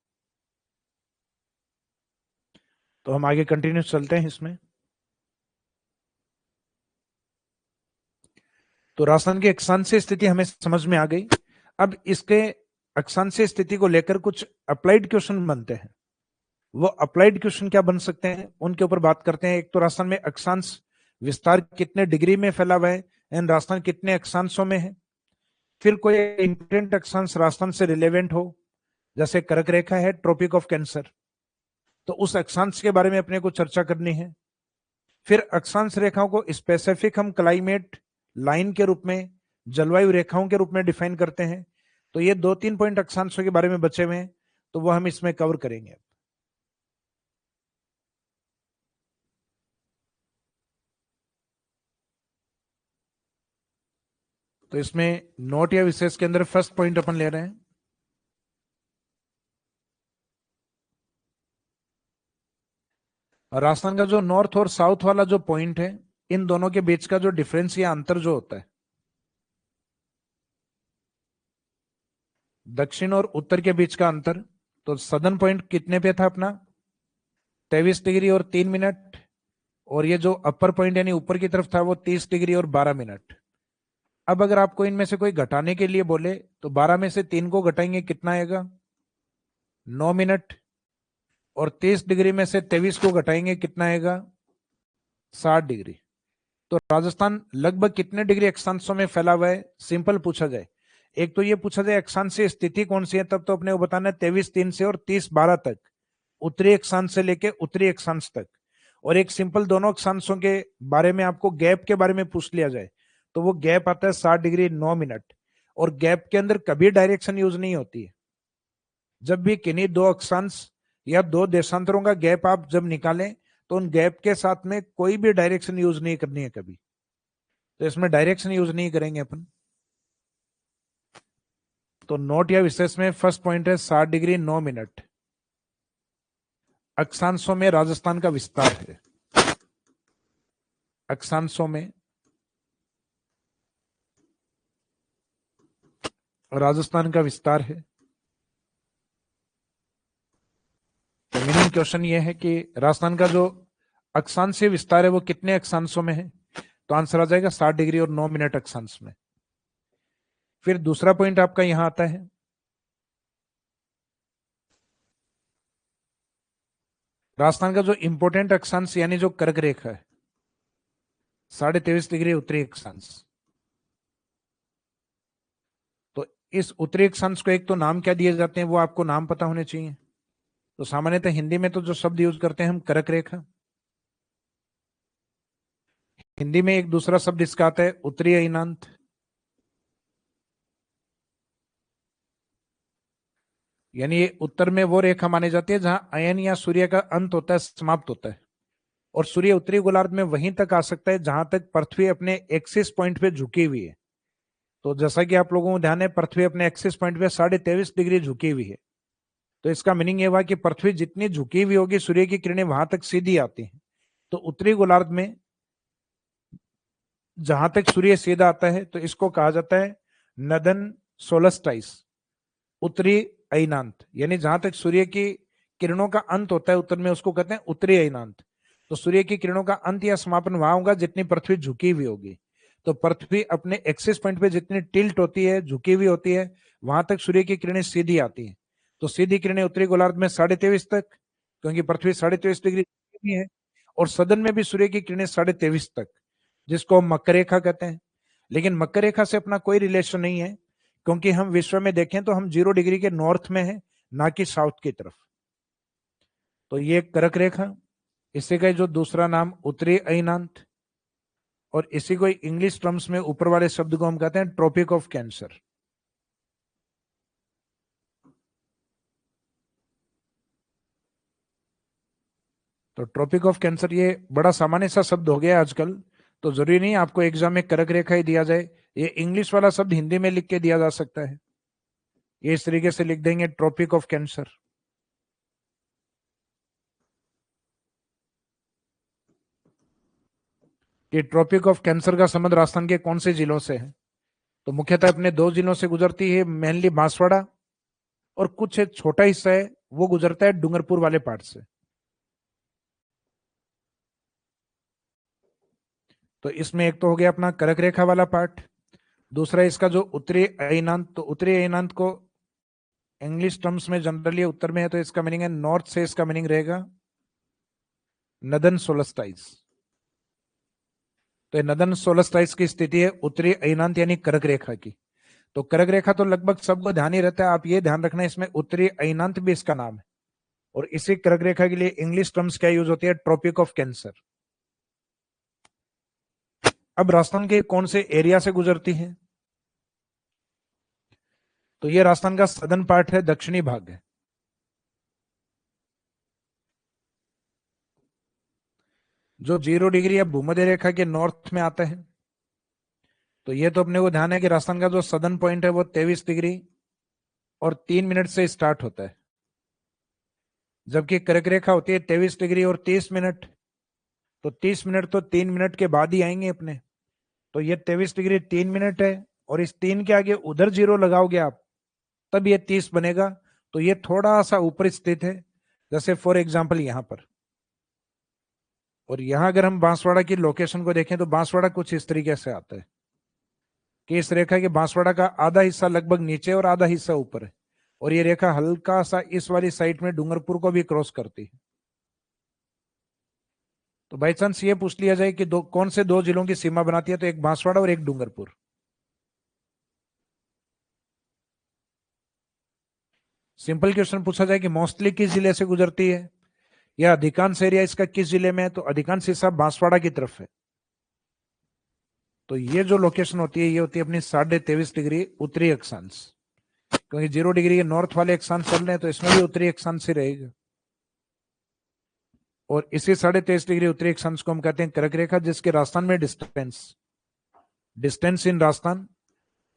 तो हम आगे कंटिन्यू चलते हैं इसमें। तो राजस्थान की अक्षांशीय स्थिति हमें समझ में आ गई। अब इसके अक्षांशीय स्थिति को लेकर कुछ अप्लाइड क्वेश्चन बनते हैं। वो अप्लाइड क्वेश्चन क्या बन सकते हैं उनके ऊपर बात करते हैं। एक तो राजस्थान में अक्षांश विस्तार कितने डिग्री में फैला हुआ है एंड राजस्थान कितने अक्षांशों में है। फिर कोई इंपोर्टेंट अक्षांश राजस्थान से रिलेवेंट हो, जैसे कर्क रेखा है, ट्रॉपिक ऑफ कैंसर, तो उस अक्षांश के बारे में अपने को चर्चा करनी है। फिर अक्षांश रेखाओं को स्पेसिफिक हम क्लाइमेट लाइन के रूप में जलवायु रेखाओं के रूप में डिफाइन करते हैं। तो ये 2-3 पॉइंट अक्षांशों के बारे में बचे हुए हैं, तो वो हम इसमें कवर करेंगे। तो इसमें नोट या विशेष के अंदर फर्स्ट पॉइंट अपन ले रहे हैं, राजस्थान का जो नॉर्थ और साउथ वाला जो पॉइंट है, इन दोनों के बीच का जो डिफरेंस या अंतर जो होता है, दक्षिण और उत्तर के बीच का अंतर, तो सदर्न पॉइंट कितने पे था अपना, 23 डिग्री और 3 मिनट, और ये जो अपर पॉइंट यानी ऊपर की तरफ था वो 30 डिग्री और 12 मिनट। अब अगर आपको इनमें से कोई घटाने के लिए बोले तो 12 में से 3 को घटाएंगे, कितना आएगा, 9 मिनट, और 30 डिग्री में से 23 को घटाएंगे, कितना आएगा, 60 डिग्री। तो राजस्थान लगभग कितने डिग्री अक्षांशों में फैला हुआ है, सिंपल पूछा जाए। एक तो ये पूछा जाए अक्षांशीय स्थिति कौन सी है, तब तो अपने को बताना है 23-3 से और 30-12 तक, उत्तरी अक्षांश से लेके उत्तरी अक्षांश तक। और एक सिंपल दोनों अक्षांशों के बारे में आपको गैप के बारे में पूछ लिया जाए तो वो गैप आता है 60 डिग्री 9 मिनट। और गैप के अंदर कभी डायरेक्शन यूज नहीं होती है। जब भी किन्हीं दो अक्षांश या दो देशांतरों का गैप आप जब निकालें तो उन गैप के साथ में कोई भी डायरेक्शन यूज नहीं करनी है कभी। तो इसमें डायरेक्शन यूज नहीं करेंगे अपन। तो नोट या विशेष में फर्स्ट पॉइंट है 60 डिग्री 9 मिनट। अक्षांशों में राजस्थान का विस्तार है, अक्षांशों में राजस्थान का विस्तार है। तो मीनिंग क्वेश्चन ये है कि राजस्थान का जो अक्षांशीय विस्तार है वो कितने अक्षांशों में है, तो आंसर आ जाएगा 60 डिग्री और 9 मिनट अक्षांश में। फिर दूसरा पॉइंट आपका यहां आता है, राजस्थान का जो इंपोर्टेंट अक्षांश यानी जो कर्क रेखा है 23.5 डिग्री उत्तरी अक्षांश। तो इस उत्तरी अक्षांश को एक तो नाम क्या दिए जाते हैं वो आपको नाम पता होने चाहिए। तो सामान्यतः हिंदी में तो जो शब्द यूज करते हैं हम कर्क रेखा, हिंदी में एक दूसरा शब्द इसका आता है उत्तरी अयनांत, यानी ये उत्तर में वो रेखा मानी जाती है जहां अयन या सूर्य का अंत होता है, समाप्त होता है। और सूर्य उत्तरी गोलार्ध में वहीं तक आ सकता है जहां तक पृथ्वी अपने एक्सिस पॉइंट पे झुकी हुई है। तो जैसा कि आप लोगों को ध्यान है पृथ्वी अपने एक्सिस पॉइंट पे 23.5 डिग्री झुकी हुई है। तो इसका मीनिंग ये हुआ कि पृथ्वी जितनी झुकी हुई होगी सूर्य की किरणें वहां तक सीधी आती हैं। तो उत्तरी गोलार्ध में जहां तक सूर्य सीधा आता है तो इसको कहा जाता है नदन सोलस्टाइस, उत्तरी अयनांत। यानी जहां तक सूर्य की किरणों का अंत होता है उत्तर में उसको कहते हैं उत्तरी अयनांत। तो सूर्य की किरणों का अंत या समापन वहां होगा जितनी पृथ्वी झुकी हुई होगी। तो पृथ्वी अपने एक्सिस पॉइंट पे जितनी टिल्ट होती है, झुकी हुई होती है, वहां तक सूर्य की किरणें सीधी आती हैं। तो सीधी किरणें उत्तरी गोलार्ध में 23.5 तक, क्योंकि पृथ्वी 23.5 डिग्री है। और सदन में भी सूर्य की किरणें 23.5 तक, जिसको हम मकर रेखा कहते हैं। लेकिन मकर रेखा से अपना कोई रिलेशन नहीं है, क्योंकि हम विश्व में देखें तो हम 0 डिग्री के नॉर्थ में हैं, ना कि साउथ की तरफ। तो ये कर्क रेखा, इसी का जो दूसरा नाम उत्तरी अयनांत, और इसी को इंग्लिश टर्म्स में ऊपर वाले शब्द को हम कहते हैं ट्रॉपिक ऑफ कैंसर। तो ट्रॉपिक ऑफ कैंसर ये बड़ा सामान्य सा शब्द हो गया आजकल। तो जरूरी नहीं आपको एग्जाम में कर्क रेखा ही दिया जाए, ये इंग्लिश वाला शब्द हिंदी में लिख के दिया जा सकता है। ये इस तरीके से लिख देंगे ट्रॉपिक ऑफ कैंसर। ये ट्रॉपिक ऑफ कैंसर का संबंध राजस्थान के कौन से जिलों से है, तो मुख्यतः अपने दो जिलों से गुजरती है, मेनली बांसवाड़ा, और कुछ एक छोटा हिस्सा है वो गुजरता है डूंगरपुर वाले पार्ट से। तो इसमें एक तो हो गया अपना कर्क रेखा वाला पार्ट, दूसरा इसका जो उत्तरी अयनांत। तो उत्तरी अयनांत को इंग्लिश टर्म्स में जनरली उत्तर में है तो इसका मीनिंग है नॉर्थ से, इसका मीनिंग रहेगा नदन सोलस्टाइस। तो नदन सोलस्टाइस की स्थिति है उत्तरी अयनांत यानी कर्क रेखा की। तो कर्क रेखा तो लगभग सबको ध्यान ही रहता है, आप ये ध्यान रखना इसमें उत्तरी अयनांत भी इसका नाम है। और इसी कर्क रेखा के लिए इंग्लिश टर्म्स क्या यूज होती है, ट्रॉपिक ऑफ कैंसर। अब राजस्थान के कौन से एरिया से गुजरती है, तो ये राजस्थान का सदर्न पार्ट है, दक्षिणी भाग है। जो 0 डिग्री या भूमध्य रेखा के नॉर्थ में आता है, तो ये तो अपने को ध्यान है कि राजस्थान का जो सदर्न पॉइंट है वो 23 डिग्री और 3 मिनट से स्टार्ट होता है, जबकि कर्क रेखा होती है 23 डिग्री और 30 मिनट। तो 30 मिनट तो 3 मिनट के बाद ही आएंगे अपने। तो ये 23 डिग्री 3 मिनट है, और इस 3 के आगे उधर 0 लगाओगे आप, तब ये 30 बनेगा। तो ये थोड़ा सा ऊपर स्थित है, जैसे फॉर एग्जाम्पल यहां पर। और यहां अगर हम बांसवाड़ा की लोकेशन को देखें तो बांसवाड़ा कुछ इस तरीके से आता है कि इस रेखा के बांसवाड़ा का आधा हिस्सा लगभग नीचे और आधा हिस्सा ऊपर है, और ये रेखा हल्का सा इस वाली साइड में डूंगरपुर को भी क्रॉस करती है। तो बाई चांस ये पूछ लिया जाए कि कौन से 2 जिलों की सीमा बनाती है, तो एक बांसवाड़ा और एक डूंगरपुर। सिंपल क्वेश्चन पूछा जाए कि मोस्टली किस जिले से गुजरती है, या अधिकांश एरिया इसका किस जिले में है, तो अधिकांश हिस्सा बांसवाड़ा की तरफ है। तो ये जो लोकेशन होती है, ये होती है अपनी 23.5 डिग्री उत्तरी अक्षांश, क्योंकि 0 डिग्री के नॉर्थ वाले अक्षांश चल रहे हैं, तो इसमें भी उत्तरी अक्षांश ही रहेगा। और इसी 23.5 डिग्री उत्तरी अक्षांश को हम कहते हैं कर्क रेखा, जिसके राजस्थान में डिस्टेंस इन राजस्थान,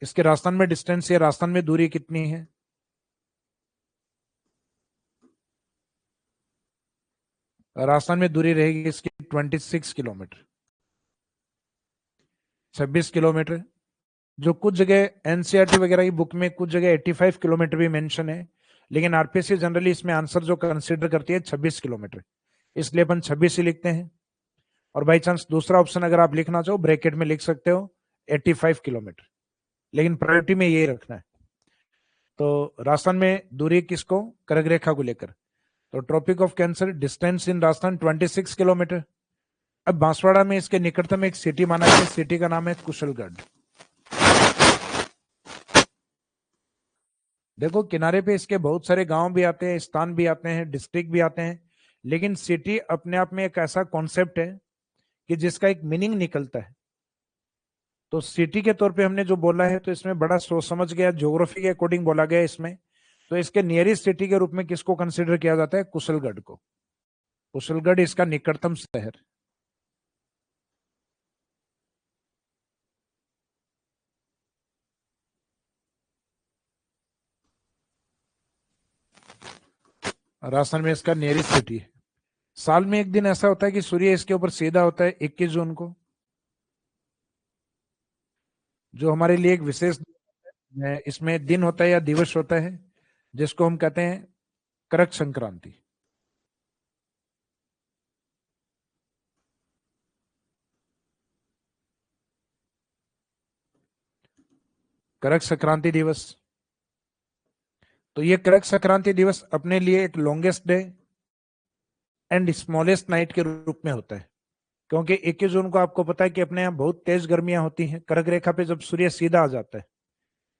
इसके राजस्थान में डिस्टेंस या राजस्थान में दूरी कितनी है। राजस्थान में दूरी रहेगी इसकी 26 किलोमीटर, 26 किलोमीटर। जो कुछ जगह एनसीईआरटी वगैरह की बुक में कुछ जगह 85 किलोमीटर भी मेंशन है, लेकिन आरपीएससी जनरली इसमें आंसर जो कंसीडर करती है 26 किलोमीटर, इसलिए अपन 26 ही लिखते हैं। और बाई चांस दूसरा ऑप्शन अगर आप लिखना चाहो ब्रैकेट में लिख सकते हो 85 किलोमीटर, लेकिन प्रायोरिटी में यही रखना है। तो राजस्थान में दूरी किसको, कर्क रेखा को लेकर। तो tropic of cancer distance in Rajasthan 26 kilometre. अब बांसवाड़ा में इसके निकटतम एक सिटी माना गया, सिटी का नाम है कुशलगढ़। देखो किनारे पे इसके बहुत सारे गांव भी आते हैं, स्थान भी आते हैं, डिस्ट्रिक्ट भी आते हैं, लेकिन सिटी अपने आप में एक ऐसा कॉन्सेप्ट है कि जिसका एक मीनिंग निकलता है। तो सिटी के तौर पे हमने जो बोला है, तो इसमें बड़ा सोच समझ गया, ज्योग्राफी के अकॉर्डिंग बोला गया इसमें। तो इसके नियरेस्ट सिटी के रूप में किसको कंसिडर किया जाता है, कुशलगढ़ को। कुशलगढ़ इसका निकटतम शहर। राजस्थान में इसका नियरेस्ट सिटी है। साल में एक दिन ऐसा होता है कि सूर्य इसके ऊपर सीधा होता है 21 जून को, जो हमारे लिए एक विशेष इसमें दिन होता है या दिवस होता है, जिसको हम कहते हैं करक संक्रांति। करक संक्रांति दिवस। तो ये करक संक्रांति दिवस अपने लिए एक longest day and smallest night के रूप में होता है, क्योंकि 21 जून को आपको पता है कि अपने यहाँ बहुत तेज गर्मियां होती हैं। कर्क रेखा पे जब सूर्य सीधा आ जाता है,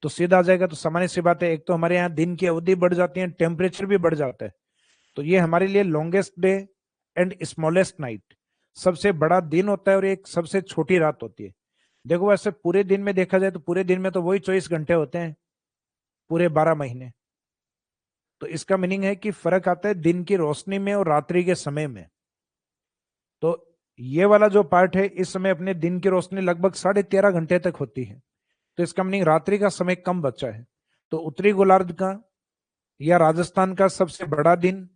तो सीधा आ जाएगा तो सामान्य सी बात है, एक तो हमारे यहाँ दिन की अवधि बढ़ जाती है, टेम्परेचर भी बढ़ जाता है। तो ये हमारे लिए longest day and smallest night, सबसे बड़ा दिन होता है और एक सबसे छोटी रात होती है। देखो वैसे पूरे दिन में देखा जाए तो पूरे दिन में तो वही 24 घंटे होते हैं, पूरे 12 महीने। तो इसका मीनिंग है कि फर्क आता है दिन की रोशनी में और रात्रि के समय में। तो ये वाला जो पार्ट है, इस समय अपने दिन की रोशनी लगभग 13.5 घंटे तक होती है, तो इसका मीनिंग रात्रि का समय कम बचा है। तो उत्तरी गोलार्ध का या राजस्थान का सबसे बड़ा दिन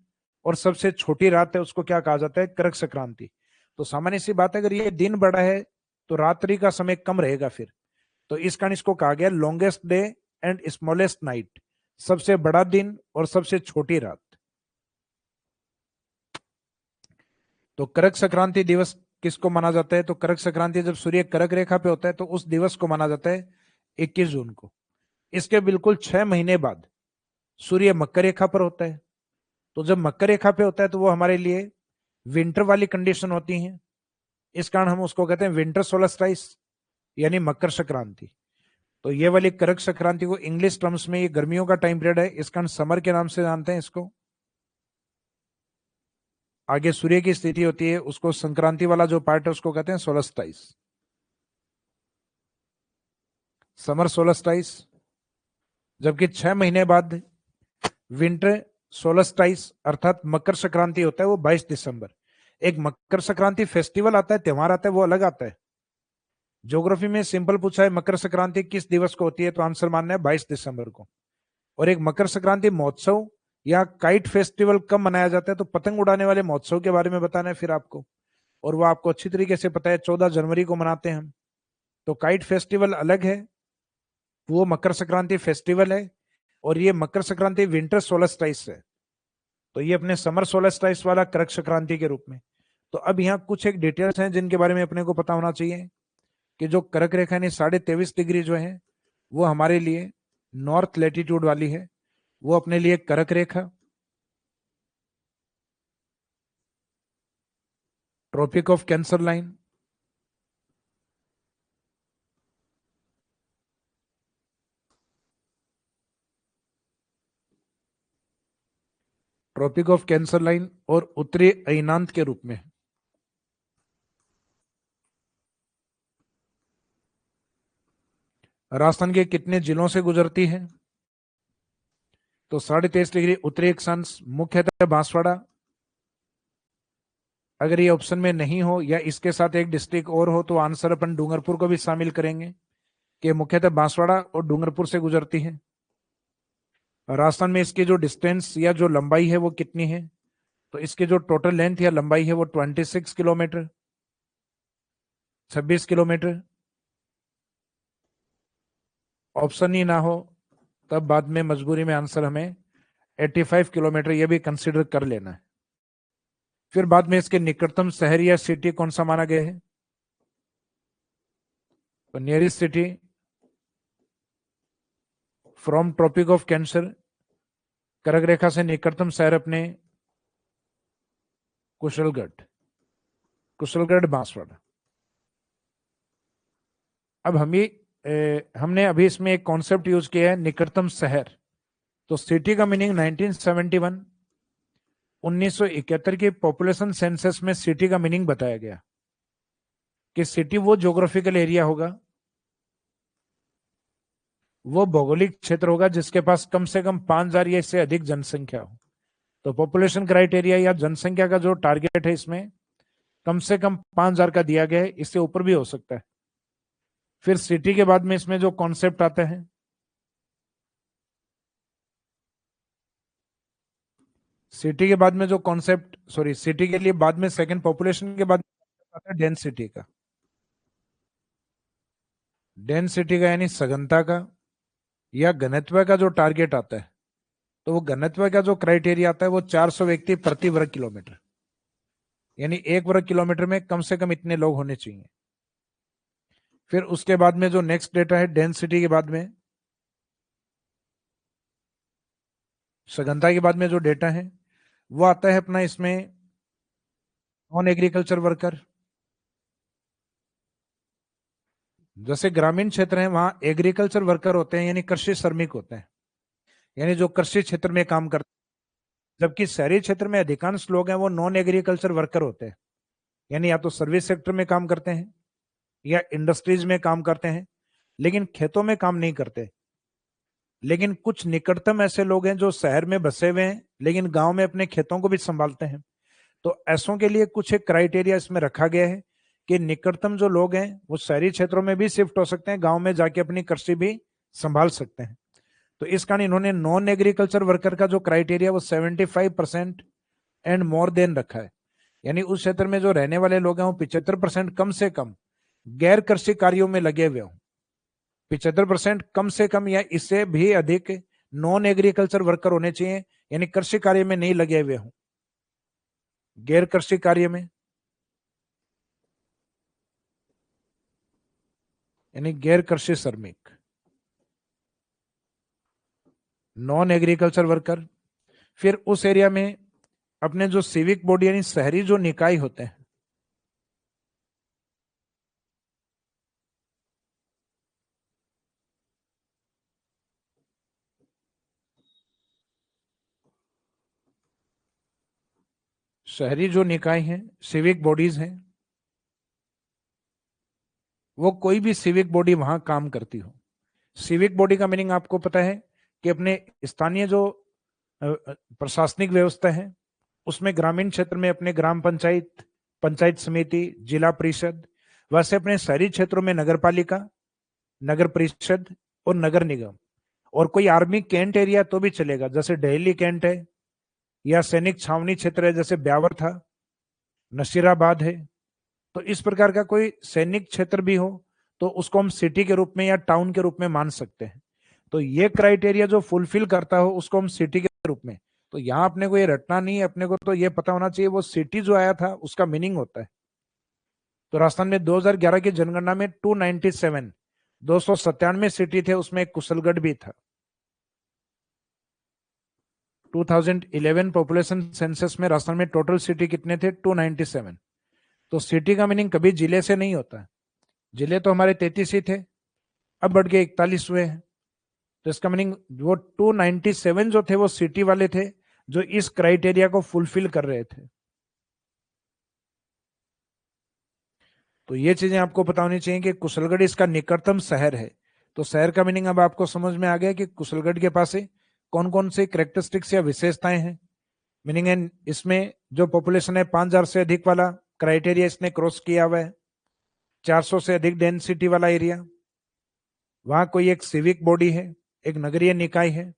और सबसे छोटी रात है, उसको क्या कहा जाता है, कर्क संक्रांति। तो सामान्य सी बात है, अगर ये दिन बड़ा है तो रात्रि का समय कम रहेगा फिर। तो इस कारण इसको कहा गया longest day and smallest night, सबसे बड़ा दिन और सबसे छोटी रात। तो कर्क संक्रांति दिवस किसको माना जाता है, तो कर्क संक्रांति जब सूर्य कर्क रेखा पे होता है, तो उस दिवस को माना जाता है 21 जून को। इसके बिल्कुल 6 महीने बाद सूर्य मकर रेखा पर होता है। तो जब मकर रेखा पे होता है तो वो हमारे लिए विंटर वाली कंडीशन होती है, इस कारण हम उसको कहते हैं विंटर सोलस्टाइस, यानी मकर संक्रांति। तो ये वाली कर्क संक्रांति को इंग्लिश टर्म्स में ये गर्मियों का टाइम पीरियड है, इस कारण समर के नाम से जानते हैं इसको। आगे सूर्य की स्थिति होती है, उसको संक्रांति वाला जो पार्ट है उसको कहते हैं सोलस्टाइस, समर सोलस्टाइस। जबकि 6 महीने बाद विंटर सोलस्टाइस अर्थात मकर संक्रांति होता है, वो 22 दिसंबर। एक मकर संक्रांति फेस्टिवल आता है, त्योहार आता है, वो अलग आता है। ज्योग्राफी में सिंपल पूछा है मकर संक्रांति किस दिवस को होती है, तो आंसर मानना है 22 दिसंबर को। और एक मकर संक्रांति महोत्सव या काइट फेस्टिवल कब मनाया जाता है, तो पतंग उड़ाने वाले महोत्सव के बारे में बताना है फिर आपको, और वो आपको अच्छी तरीके से पता है, 14 जनवरी को मनाते हैं हम। तो काइट फेस्टिवल अलग है, वो मकर संक्रांति फेस्टिवल है, और ये मकर संक्रांति विंटर सोलस्टाइस है, तो ये अपने समर सोलस्टाइस वाला कर्क संक्रांति के रूप में। तो अब यहाँ कुछ एक डिटेल्स हैं जिनके बारे में अपने को पता होना चाहिए कि जो कर्क रेखा यानी 23.5 डिग्री जो है वो हमारे लिए नॉर्थ लेटीट्यूड वाली है, वो अपने लिए कर्क रेखा। Tropic of cancer line, tropic of cancer line और उत्तरी अयनांत के रूप में। राजस्थान के कितने जिलों से गुजरती है, तो 23.5 डिग्री उत्तरी अक्षांश मुख्यतः बांसवाड़ा। अगर ये ऑप्शन में नहीं हो या इसके साथ एक डिस्ट्रिक्ट और हो तो आंसर अपन डूंगरपुर को भी शामिल करेंगे कि मुख्यतः बांसवाड़ा और डूंगरपुर से गुजरती है। राजस्थान में इसकी जो डिस्टेंस या जो लंबाई है वो कितनी है, तो इसकी जो टोटल लेंथ या लंबाई है वो 26 किलोमीटर, 26 किलोमीटर। ऑप्शन ही ना हो तब बाद में मजबूरी में आंसर हमें 85 किलोमीटर ये भी कंसिडर कर लेना है। फिर बाद में इसके निकटतम शहर या सिटी कौन सा माना गया है, तो nearest city from tropic of cancer, कर्क रेखा से निकटतम शहर अपने कुशलगढ़, कुशलगढ़ बांसवाड़ा। अब हमने अभी इसमें एक कॉन्सेप्ट यूज किया है निकटतम शहर, तो सिटी का मीनिंग 1971 1971 की पॉपुलेशन सेंसस में सिटी का मीनिंग बताया गया कि सिटी वो ज्योग्राफिकल एरिया होगा, वो भौगोलिक क्षेत्र होगा जिसके पास कम से कम 5,000 या इससे अधिक जनसंख्या हो। तो पॉपुलेशन क्राइटेरिया या जनसंख्या का जो टारगेट है इसमें कम से कम 5,000 का दिया गया है, इससे ऊपर भी हो सकता है। फिर सिटी के बाद में इसमें जो कॉन्सेप्ट आता है, सिटी के बाद में जो कॉन्सेप्ट, सॉरी सिटी के लिए बाद में सेकंड पॉपुलेशन के बाद आता है डेंसिटी का। डेंसिटी का यानी सघनता का या घनत्व का जो टारगेट आता है, तो वो घनत्व का जो क्राइटेरिया आता है वो 400 व्यक्ति प्रति वर्ग किलोमीटर, यानी 1 वर्ग किलोमीटर में कम से कम इतने लोग होने चाहिए। फिर उसके बाद में जो नेक्स्ट डेटा है डेंसिटी के बाद में, सघनता के बाद में जो डेटा है वो आता है अपना इसमें नॉन एग्रीकल्चर वर्कर। जैसे ग्रामीण क्षेत्र है वहां एग्रीकल्चर वर्कर होते हैं यानी कृषि श्रमिक होते हैं, यानी जो कृषि क्षेत्र में काम करते हैं। जबकि शहरी क्षेत्र में अधिकांश लोग हैं वो नॉन एग्रीकल्चर वर्कर होते हैं, यानी या तो सर्विस सेक्टर में काम करते हैं या इंडस्ट्रीज में काम करते हैं, लेकिन खेतों में काम नहीं करते। लेकिन कुछ निकटतम ऐसे लोग हैं जो शहर में बसे हुए हैं लेकिन गांव में अपने खेतों को भी संभालते हैं। तो ऐसों के लिए कुछ एक क्राइटेरिया इसमें रखा गया है कि निकटतम जो लोग हैं वो शहरी क्षेत्रों में भी शिफ्ट हो सकते हैं, गांव में जाके अपनी कृषि भी संभाल सकते हैं। तो इस कारण इन्होंने नॉन एग्रीकल्चर वर्कर का जो क्राइटेरिया वो 75% एंड मोर देन रखा है, यानी उस क्षेत्र में जो रहने वाले लोग हैं वो 75% कम से कम गैर कृषि कार्यों में लगे हुए हों। 75% कम से कम या इससे भी अधिक नॉन एग्रीकल्चर वर्कर होने चाहिए, यानी कृषि कार्य में नहीं लगे हुए हों, गैर कृषि कार्य में, यानी गैर कृषि श्रमिक, नॉन एग्रीकल्चर वर्कर। फिर उस एरिया में अपने जो सिविक बॉडी यानी शहरी जो निकाय होते हैं, शहरी जो निकाय हैं सिविक बॉडीज हैं, वो कोई भी सिविक बॉडी वहां काम करती हो। सिविक बॉडी का मीनिंग आपको पता है कि अपने स्थानीय जो प्रशासनिक व्यवस्था है उसमें ग्रामीण क्षेत्र में अपने ग्राम पंचायत, पंचायत समिति, जिला परिषद, वैसे अपने शहरी क्षेत्रों में नगर पालिका, नगर परिषद और नगर निगम, और कोई आर्मी कैंट एरिया तो भी चलेगा, जैसे दिल्ली कैंट है या सैनिक छावनी क्षेत्र है जैसे ब्यावर था, नसीराबाद है। तो इस प्रकार का कोई सैनिक क्षेत्र भी हो तो उसको हम सिटी के रूप में या टाउन के रूप में मान सकते हैं। तो ये क्राइटेरिया जो फुलफिल करता हो उसको हम सिटी के रूप में, तो यहाँ अपने को ये रटना नहीं है, अपने को तो ये पता होना चाहिए वो सिटी जो आया था उसका मीनिंग होता है। तो राजस्थान में 2011 की जनगणना में 297 297 सिटी थे, उसमें एक कुशलगढ़ भी था। 2011 पॉपुलेशन सेंसस में राजस्थान में टोटल सिटी कितने थे? 297। तो सिटी का मीनिंग कभी जिले से नहीं होता है। जिले तो हमारे 33 ही थे, अब बढ़ के 41 हुए हैं। तो इसका मीनिंग वो 297 जो थे वो सिटी वाले थे जो इस क्राइटेरिया को फुलफिल कर रहे थे। तो ये चीजें आपको पता होनी चाहिए कि कुशलगढ़ इसका निकटतम शहर है। तो शहर का मीनिंग अब आपको समझ में आ गया कि कुशलगढ़ के पास कौन कौन से कैरेक्टरिस्टिक्स या विशेषताएं हैं। मीनिंग है इसमें जो पॉपुलेशन है 5,000 से अधिक वाला क्राइटेरिया इसने क्रॉस किया हुआ है, 400 से अधिक डेंसिटी वाला एरिया, वहां कोई एक सिविक बॉडी है, एक नगरीय निकाय है,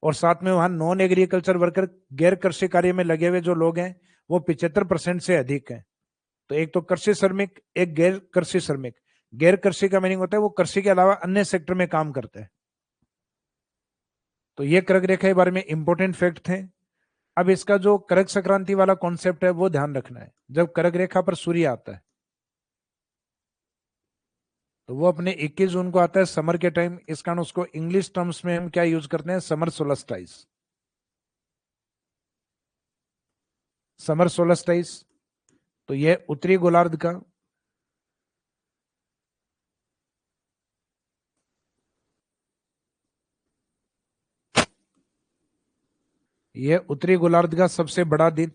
और साथ में वहां नॉन एग्रीकल्चर वर्कर, गैर कृषि कार्य में लगे हुए जो लोग हैं वो 75% से अधिक हैं। तो एक तो कृषि श्रमिक, एक गैर कृषि श्रमिक। गैर कृषि का मीनिंग होता है वो कृषि के अलावा अन्य सेक्टर में काम करते हैं। तो ये कर्क रेखा के बारे में इंपॉर्टेंट फैक्ट थे। अब इसका जो कर्क संक्रांति वाला कॉन्सेप्ट है वो ध्यान रखना है। जब कर्क रेखा पर सूर्य आता है तो वो अपने 21 जून को आता है समर के टाइम, इस कारण उसको इंग्लिश टर्म्स में हम क्या यूज करते हैं? Summer solstice. Summer solstice. तो ये उत्तरी गोलार्ध का ये उत्तरी गोलार्ध का सबसे बड़ा दिन।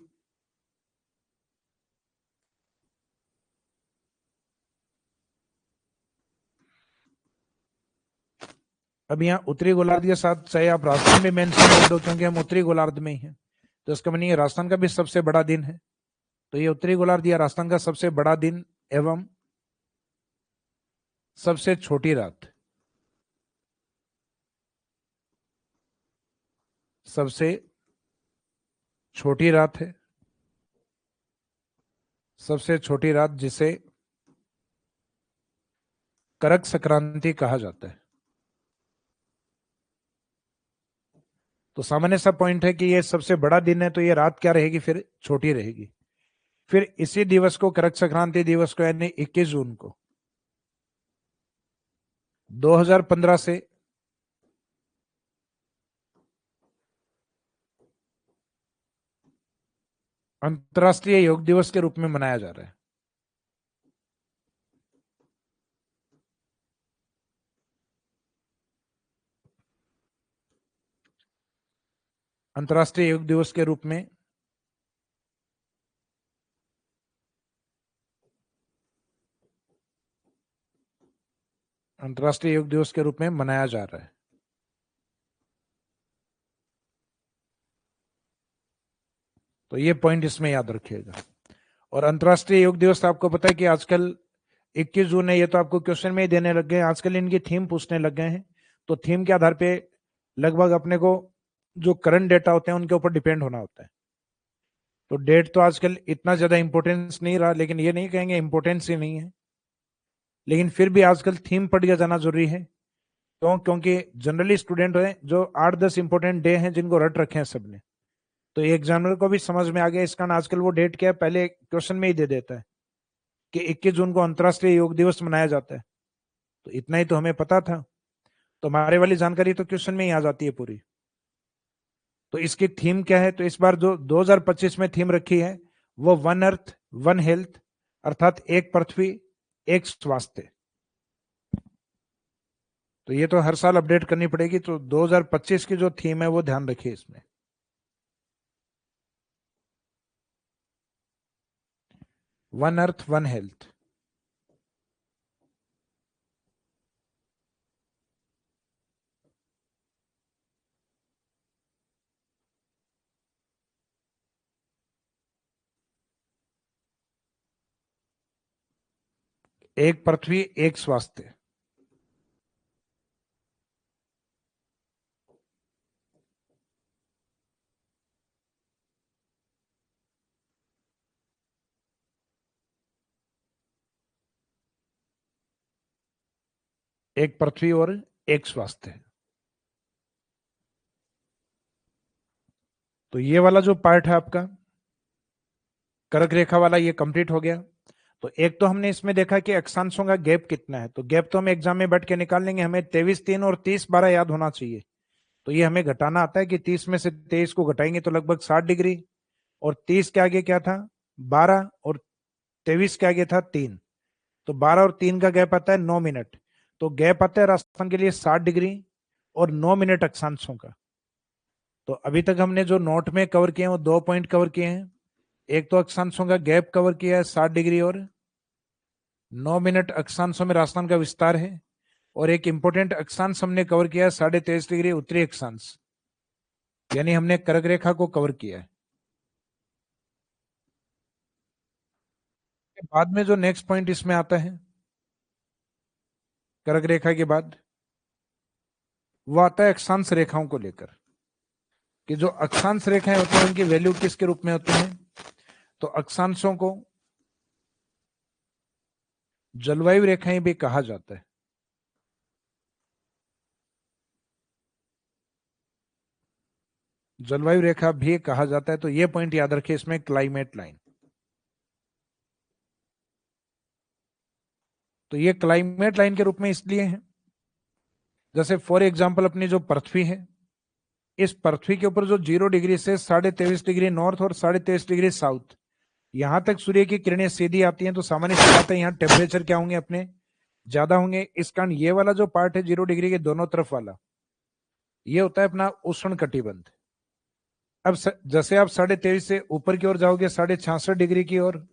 अब यहाँ उत्तरी गोलार्ध के साथ चाहे आप राजस्थान में मेंशन कर दो क्योंकि हम उत्तरी गोलार्ध में ही हैं, तो इसका मीनिंग राजस्थान का भी सबसे बड़ा दिन है। तो ये उत्तरी गोलार्ध या राजस्थान का सबसे बड़ा दिन एवं सबसे छोटी रात। सबसे छोटी रात है, सबसे छोटी रात जिसे करक संक्रांति कहा जाता है। तो सामान्य सा पॉइंट है कि ये सबसे बड़ा दिन है तो ये रात क्या रहेगी? फिर छोटी रहेगी। फिर इसी दिवस को करक संक्रांति दिवस को यानी 21 जून को 2015 से अंतर्राष्ट्रीय योग दिवस के रूप में मनाया जा रहा है। अंतर्राष्ट्रीय योग दिवस के रूप में अंतर्राष्ट्रीय योग दिवस के रूप में मनाया जा रहा है। तो ये पॉइंट इसमें याद रखिएगा। और अंतर्राष्ट्रीय योग दिवस आपको पता है कि आजकल 21 जून है, ये तो आपको क्वेश्चन में ही देने लग गए हैं। आजकल इनकी थीम पूछने लग गए हैं, तो थीम के आधार पे लगभग अपने को जो करंट डेटा होते हैं उनके ऊपर डिपेंड होना होता है। तो डेट तो आजकल इतना ज्यादा इंपॉर्टेंस नहीं रहा, लेकिन ये नहीं कहेंगे इंपॉर्टेंस ही नहीं है, लेकिन फिर भी आजकल थीम पढ़ के जाना जरूरी है। क्यों? क्योंकि जनरली स्टूडेंट हैं जो 8-10 इंपॉर्टेंट डे हैं जिनको रट रखे हैं सबने, तो एग्जामिनर को भी समझ में आ गया। इस कारण आजकल वो डेट क्या है पहले क्वेश्चन में ही दे देता है कि 21 जून को अंतर्राष्ट्रीय योग दिवस मनाया जाता है। तो इतना ही तो हमें पता था, तो हमारे वाली जानकारी तो क्वेश्चन में ही आ जाती है पूरी। तो इसकी थीम क्या है? तो इस बार जो 2025 में थीम रखी है वो वन अर्थ वन हेल्थ, अर्थात एक पृथ्वी एक स्वास्थ्य। तो ये तो हर साल अपडेट करनी पड़ेगी, तो 2025 की जो थीम है वो ध्यान रखिए इसमें। One earth one health. एक पृथ्वी एक स्वास्थ्य। एक पृथ्वी और एक स्वास्थ्य। तो ये वाला जो पार्ट है आपका कर्क रेखा वाला, ये कंप्लीट हो गया। तो एक तो हमने इसमें देखा कि अक्षांशों का गैप कितना है, तो गैप तो हम एग्जाम में बैठ के निकाल लेंगे, हमें 23 3 और 30 12 याद होना चाहिए। तो ये हमें घटाना आता है कि 30 में से 23 को घटाएंगे तो लगभग 60 डिग्री, और 30 के आगे क्या था 12, और 23 के आगे था 3, तो 12 और 3 का गैप आता है 9 मिनट। तो गैप आता है राजस्थान के लिए 60 डिग्री और 9 मिनट अक्षांशों का। तो अभी तक हमने जो नोट में कवर किए हैं वो 2 पॉइंट कवर किए हैं। एक तो अक्षांशों का गैप कवर किया है 60 डिग्री और 9 मिनट अक्षांशों में राजस्थान का विस्तार है, और एक इंपॉर्टेंट अक्षांश हमने कवर किया है 23.5 डिग्री उत्तरी अक्षांश, यानी हमने कर्क रेखा को कवर किया है। बाद में जो नेक्स्ट पॉइंट इसमें आता है कर्क रेखा के बाद, वो आता है अक्षांश रेखाओं को लेकर, कि जो अक्षांश रेखाएं होती हैं उनकी वैल्यू किसके रूप में होती है। तो अक्षांशों को जलवायु रेखाएं भी कहा जाता है। जलवायु रेखा भी कहा जाता है, तो ये पॉइंट याद रखिए इसमें, क्लाइमेट लाइन। तो ये क्लाइमेट लाइन के रूप में इसलिए है, जैसे फॉर एग्जांपल अपनी जो पृथ्वी है, इस पृथ्वी के ऊपर जो 0 डिग्री से 23.5 डिग्री नॉर्थ और 23.5 डिग्री साउथ, यहां तक सूर्य की किरणें सीधी आती हैं, तो सामान्य सी बात है यहाँ टेम्परेचर क्या होंगे अपने, ज्यादा होंगे। इस कारण ये वाला जो पार्ट है 0 डिग्री के दोनों तरफ वाला, ये होता है अपना उष्ण कटिबंध। अब जैसे आप 23.5 से ऊपर की ओर जाओगे 66.5 डिग्री की ओर,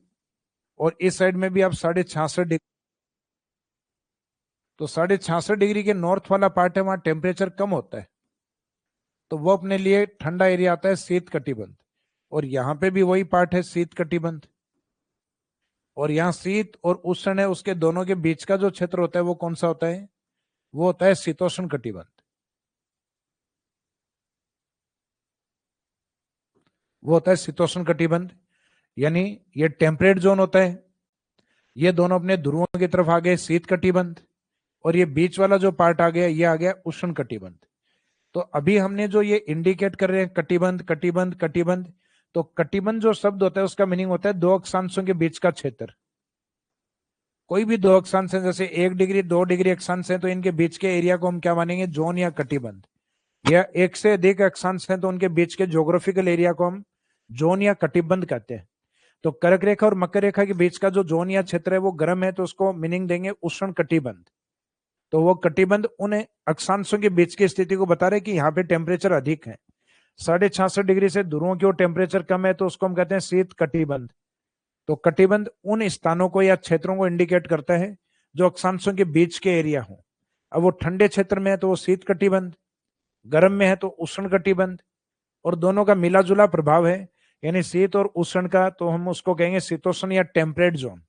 और इस साइड में भी आप 66.5 डिग्री, तो 66.5 डिग्री के नॉर्थ वाला पार्ट है, वहां टेम्परेचर कम होता है, तो वो अपने लिए ठंडा एरिया आता है शीत कटिबंध। और यहाँ पे भी वही पार्ट है शीत कटिबंध, और यहाँ शीत और उष्ण है, उसके दोनों के बीच का जो क्षेत्र होता है वो कौन सा होता है, वो होता है शीतोष्ण कटिबंध। वो होता है शीतोष्ण कटिबंध, यानी ये टेम्परेट जोन होता है, ये दोनों अपने ध्रुवों की तरफ आ गए शीत कटिबंध, और ये बीच वाला जो पार्ट आ गया ये आ गया उष्ण कटिबंध। तो अभी हमने जो ये इंडिकेट कर रहे हैं कटिबंध कटिबंध कटिबंध, तो कटिबंध जो शब्द होता है उसका मीनिंग होता है दो अक्षांशों के बीच का क्षेत्र। कोई भी दो अक्षांश है, जैसे 1 डिग्री 2 डिग्री अक्षांश है, तो इनके बीच के एरिया को हम क्या मानेंगे, जोन या कटिबंध। या एक से अधिक अक्षांश है तो उनके बीच के ज्योग्राफिकल एरिया को हम जोन या कटिबंध कहते हैं। तो कर्क रेखा और मकर रेखा के बीच का जो जोन या क्षेत्र है वो गर्म है, तो उसको मीनिंग देंगे उष्ण कटिबंध। तो वो कटिबंध उन अक्षांशों के बीच की स्थिति को बता रहे कि यहाँ पे टेम्परेचर अधिक है। 66.5 डिग्री से ध्रुवों की ओर टेम्परेचर कम है, तो उसको हम कहते हैं शीत कटिबंध। तो कटिबंध उन स्थानों को या क्षेत्रों को इंडिकेट करता है जो अक्षांशों के बीच के एरिया हो। अब वो ठंडे क्षेत्र में है तो वो शीत कटिबंध, गर्म में है तो उष्ण कटिबंध, और दोनों का मिला जुला प्रभाव है, यानी शीत और उष्ण का, तो हम उसको कहेंगे शीतोष्ण या टेम्परेट जोन।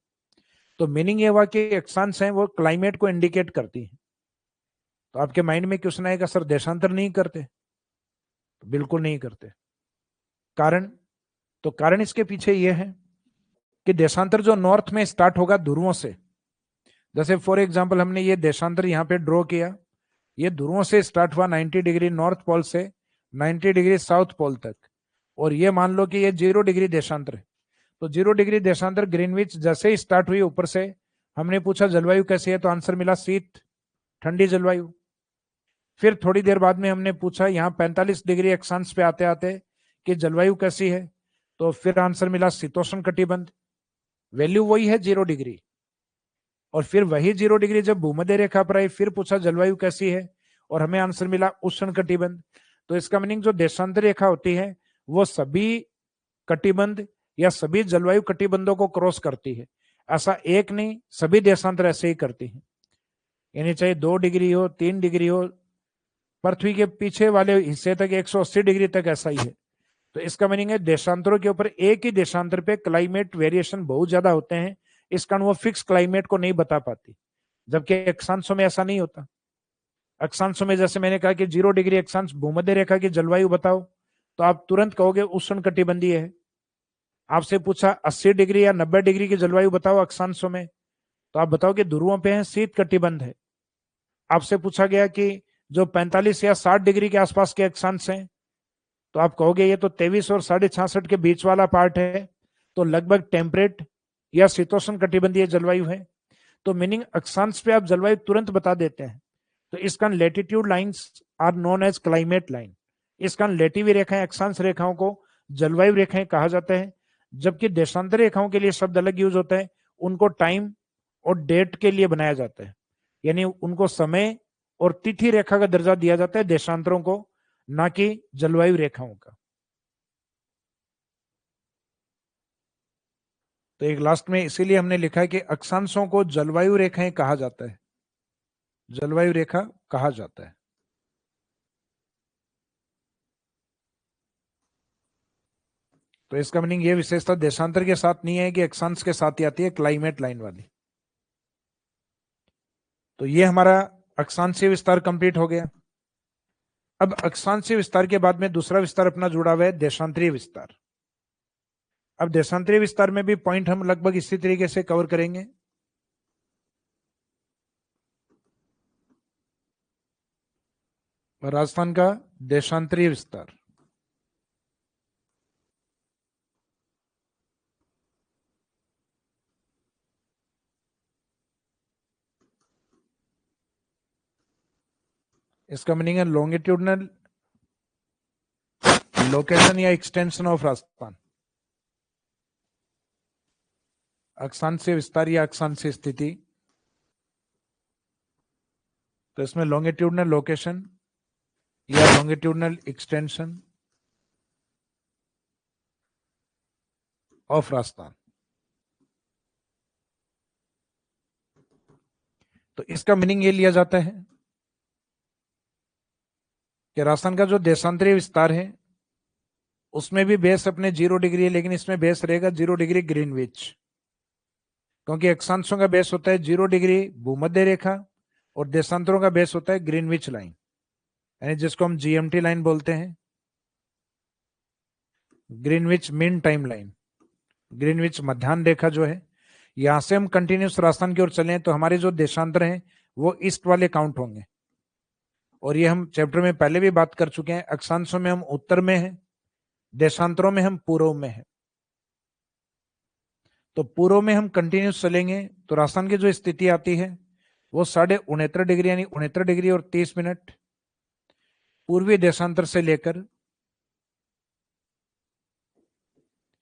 तो मीनिंग ये हुआ कि अक्षांश है वो क्लाइमेट को इंडिकेट करती है। तो आपके माइंड में क्वेश्चन आएगा सर देशांतर नहीं करते, तो बिल्कुल नहीं करते। कारण, तो कारण इसके पीछे यह है कि देशांतर जो नॉर्थ में स्टार्ट होगा ध्रुवों से, जैसे फॉर एग्जांपल हमने ये देशांतर यहाँ पे ड्रॉ किया, ये ध्रुवों से स्टार्ट हुआ 90 डिग्री नॉर्थ पोल से 90 डिग्री साउथ पोल तक, और ये मान लो कि ये 0 डिग्री देशांतर है। तो 0 डिग्री देशांतर ग्रीनविच जैसे ही स्टार्ट हुई ऊपर से, हमने पूछा जलवायु कैसी है, तो आंसर मिला शीत ठंडी जलवायु। फिर थोड़ी देर बाद में हमने पूछा यहाँ 45 डिग्री अक्षांश पे आते आते कि जलवायु कैसी है, तो फिर आंसर मिला शीतोष्ण कटिबंध, वैल्यू वही है 0 डिग्री। और फिर वही 0 डिग्री जब भूमध्य रेखा पर आई फिर पूछा जलवायु कैसी है, और हमें आंसर मिला उष्ण कटिबंध। तो इसका मीनिंग जो देशांतर रेखा होती है वो सभी कटिबंध या सभी जलवायु कटिबंधों को क्रॉस करती है, ऐसा एक नहीं, सभी देशांतर ऐसे ही करती है। यानी चाहे 2 डिग्री हो 3 डिग्री हो, पृथ्वी के पीछे वाले हिस्से तक 180 डिग्री तक ऐसा ही है। तो इसका मीनिंग है देशांतरों के ऊपर एक ही देशांतर पे क्लाइमेट वेरिएशन बहुत ज्यादा होते हैं, इस कारण वो फिक्स क्लाइमेट को नहीं बता पाती, जबकि अक्षांशों में ऐसा नहीं होता। अक्षांशों में जैसे मैंने कहा कि 0 डिग्री अक्षांश भूमध्य रेखा की जलवायु बताओ, तो आप तुरंत कहोगे उष्ण कटिबंधीय है। आपसे पूछा 80 डिग्री या 90 डिग्री की जलवायु बताओ अक्षांशों में, तो आप बताओगे ध्रुवों पे है, शीत कटिबंध है। आपसे पूछा गया कि जो 45 या 60 डिग्री के आसपास के अक्षांश हैं, तो आप कहोगे ये तो 23 और 66.5 के बीच वाला पार्ट है, तो लगभग टेम्परेट या शीतोष्ण कटिबंधीय जलवायु है। तो मीनिंग अक्षांश पे आप जलवायु तुरंत बता देते हैं। तो इस कारण latitude lines are known as climate line. इस कारण लेटिवी रेखाएं, अक्षांश रेखाओं को जलवायु रेखाएं कहा जाता है, जबकि देशांतर रेखाओं के लिए शब्द अलग यूज होता है, उनको टाइम और डेट के लिए बनाया जाता है, यानी उनको समय और तिथि रेखा का दर्जा दिया जाता है देशांतरों को, ना कि जलवायु रेखाओं का। तो एक लास्ट में इसीलिए हमने लिखा है कि अक्षांशों को जलवायु रेखाएं कहा जाता है, जलवायु रेखा कहा जाता है। तो इसका मीनिंग ये विशेषता देशांतर के साथ नहीं है कि अक्षांश के साथ ही आती है, क्लाइमेट लाइन वाली। तो ये हमारा अक्षांशीय विस्तार कंप्लीट हो गया। अब अक्षांशीय विस्तार के बाद में दूसरा विस्तार अपना जुड़ा हुआ है देशांतरीय विस्तार। अब देशांतरीय विस्तार में भी पॉइंट हम लगभग इसी तरीके से कवर करेंगे। राजस्थान का देशांतरीय विस्तार, इसका मीनिंग है लॉन्गिट्यूडनल लोकेशन या एक्सटेंशन ऑफ राजस्थान। अक्षांशीय विस्तार या अक्षांशीय स्थिति, तो इसमें लॉन्गिट्यूडनल लोकेशन या लॉन्गिट्यूडनल एक्सटेंशन ऑफ राजस्थान। तो इसका मीनिंग ये लिया जाता है कि राजस्थान का जो देशांतरीय विस्तार है उसमें भी बेस अपने 0 डिग्री है, लेकिन इसमें बेस रहेगा 0 डिग्री ग्रीनविच, क्योंकि अक्षांशों का बेस होता है 0 डिग्री भूमध्य रेखा और देशांतरों का बेस होता है ग्रीनविच लाइन, यानी जिसको हम जीएमटी लाइन बोलते हैं, Greenwich mean time line. Greenwich मध्याह्न रेखा जो है, यहां से हम कंटिन्यूस राजस्थान की ओर चले तो हमारे जो देशांतर हैं वो ईस्ट वाले काउंट होंगे। और ये हम चैप्टर में पहले भी बात कर चुके हैं, अक्षांशों में हम उत्तर में हैं, देशांतरों में हम पूर्व में हैं। तो पूर्व में हम कंटिन्यूस चलेंगे तो राजस्थान की जो स्थिति आती है वो 69.5 डिग्री यानी 69 डिग्री और 30 मिनट पूर्वी देशांतर से लेकर,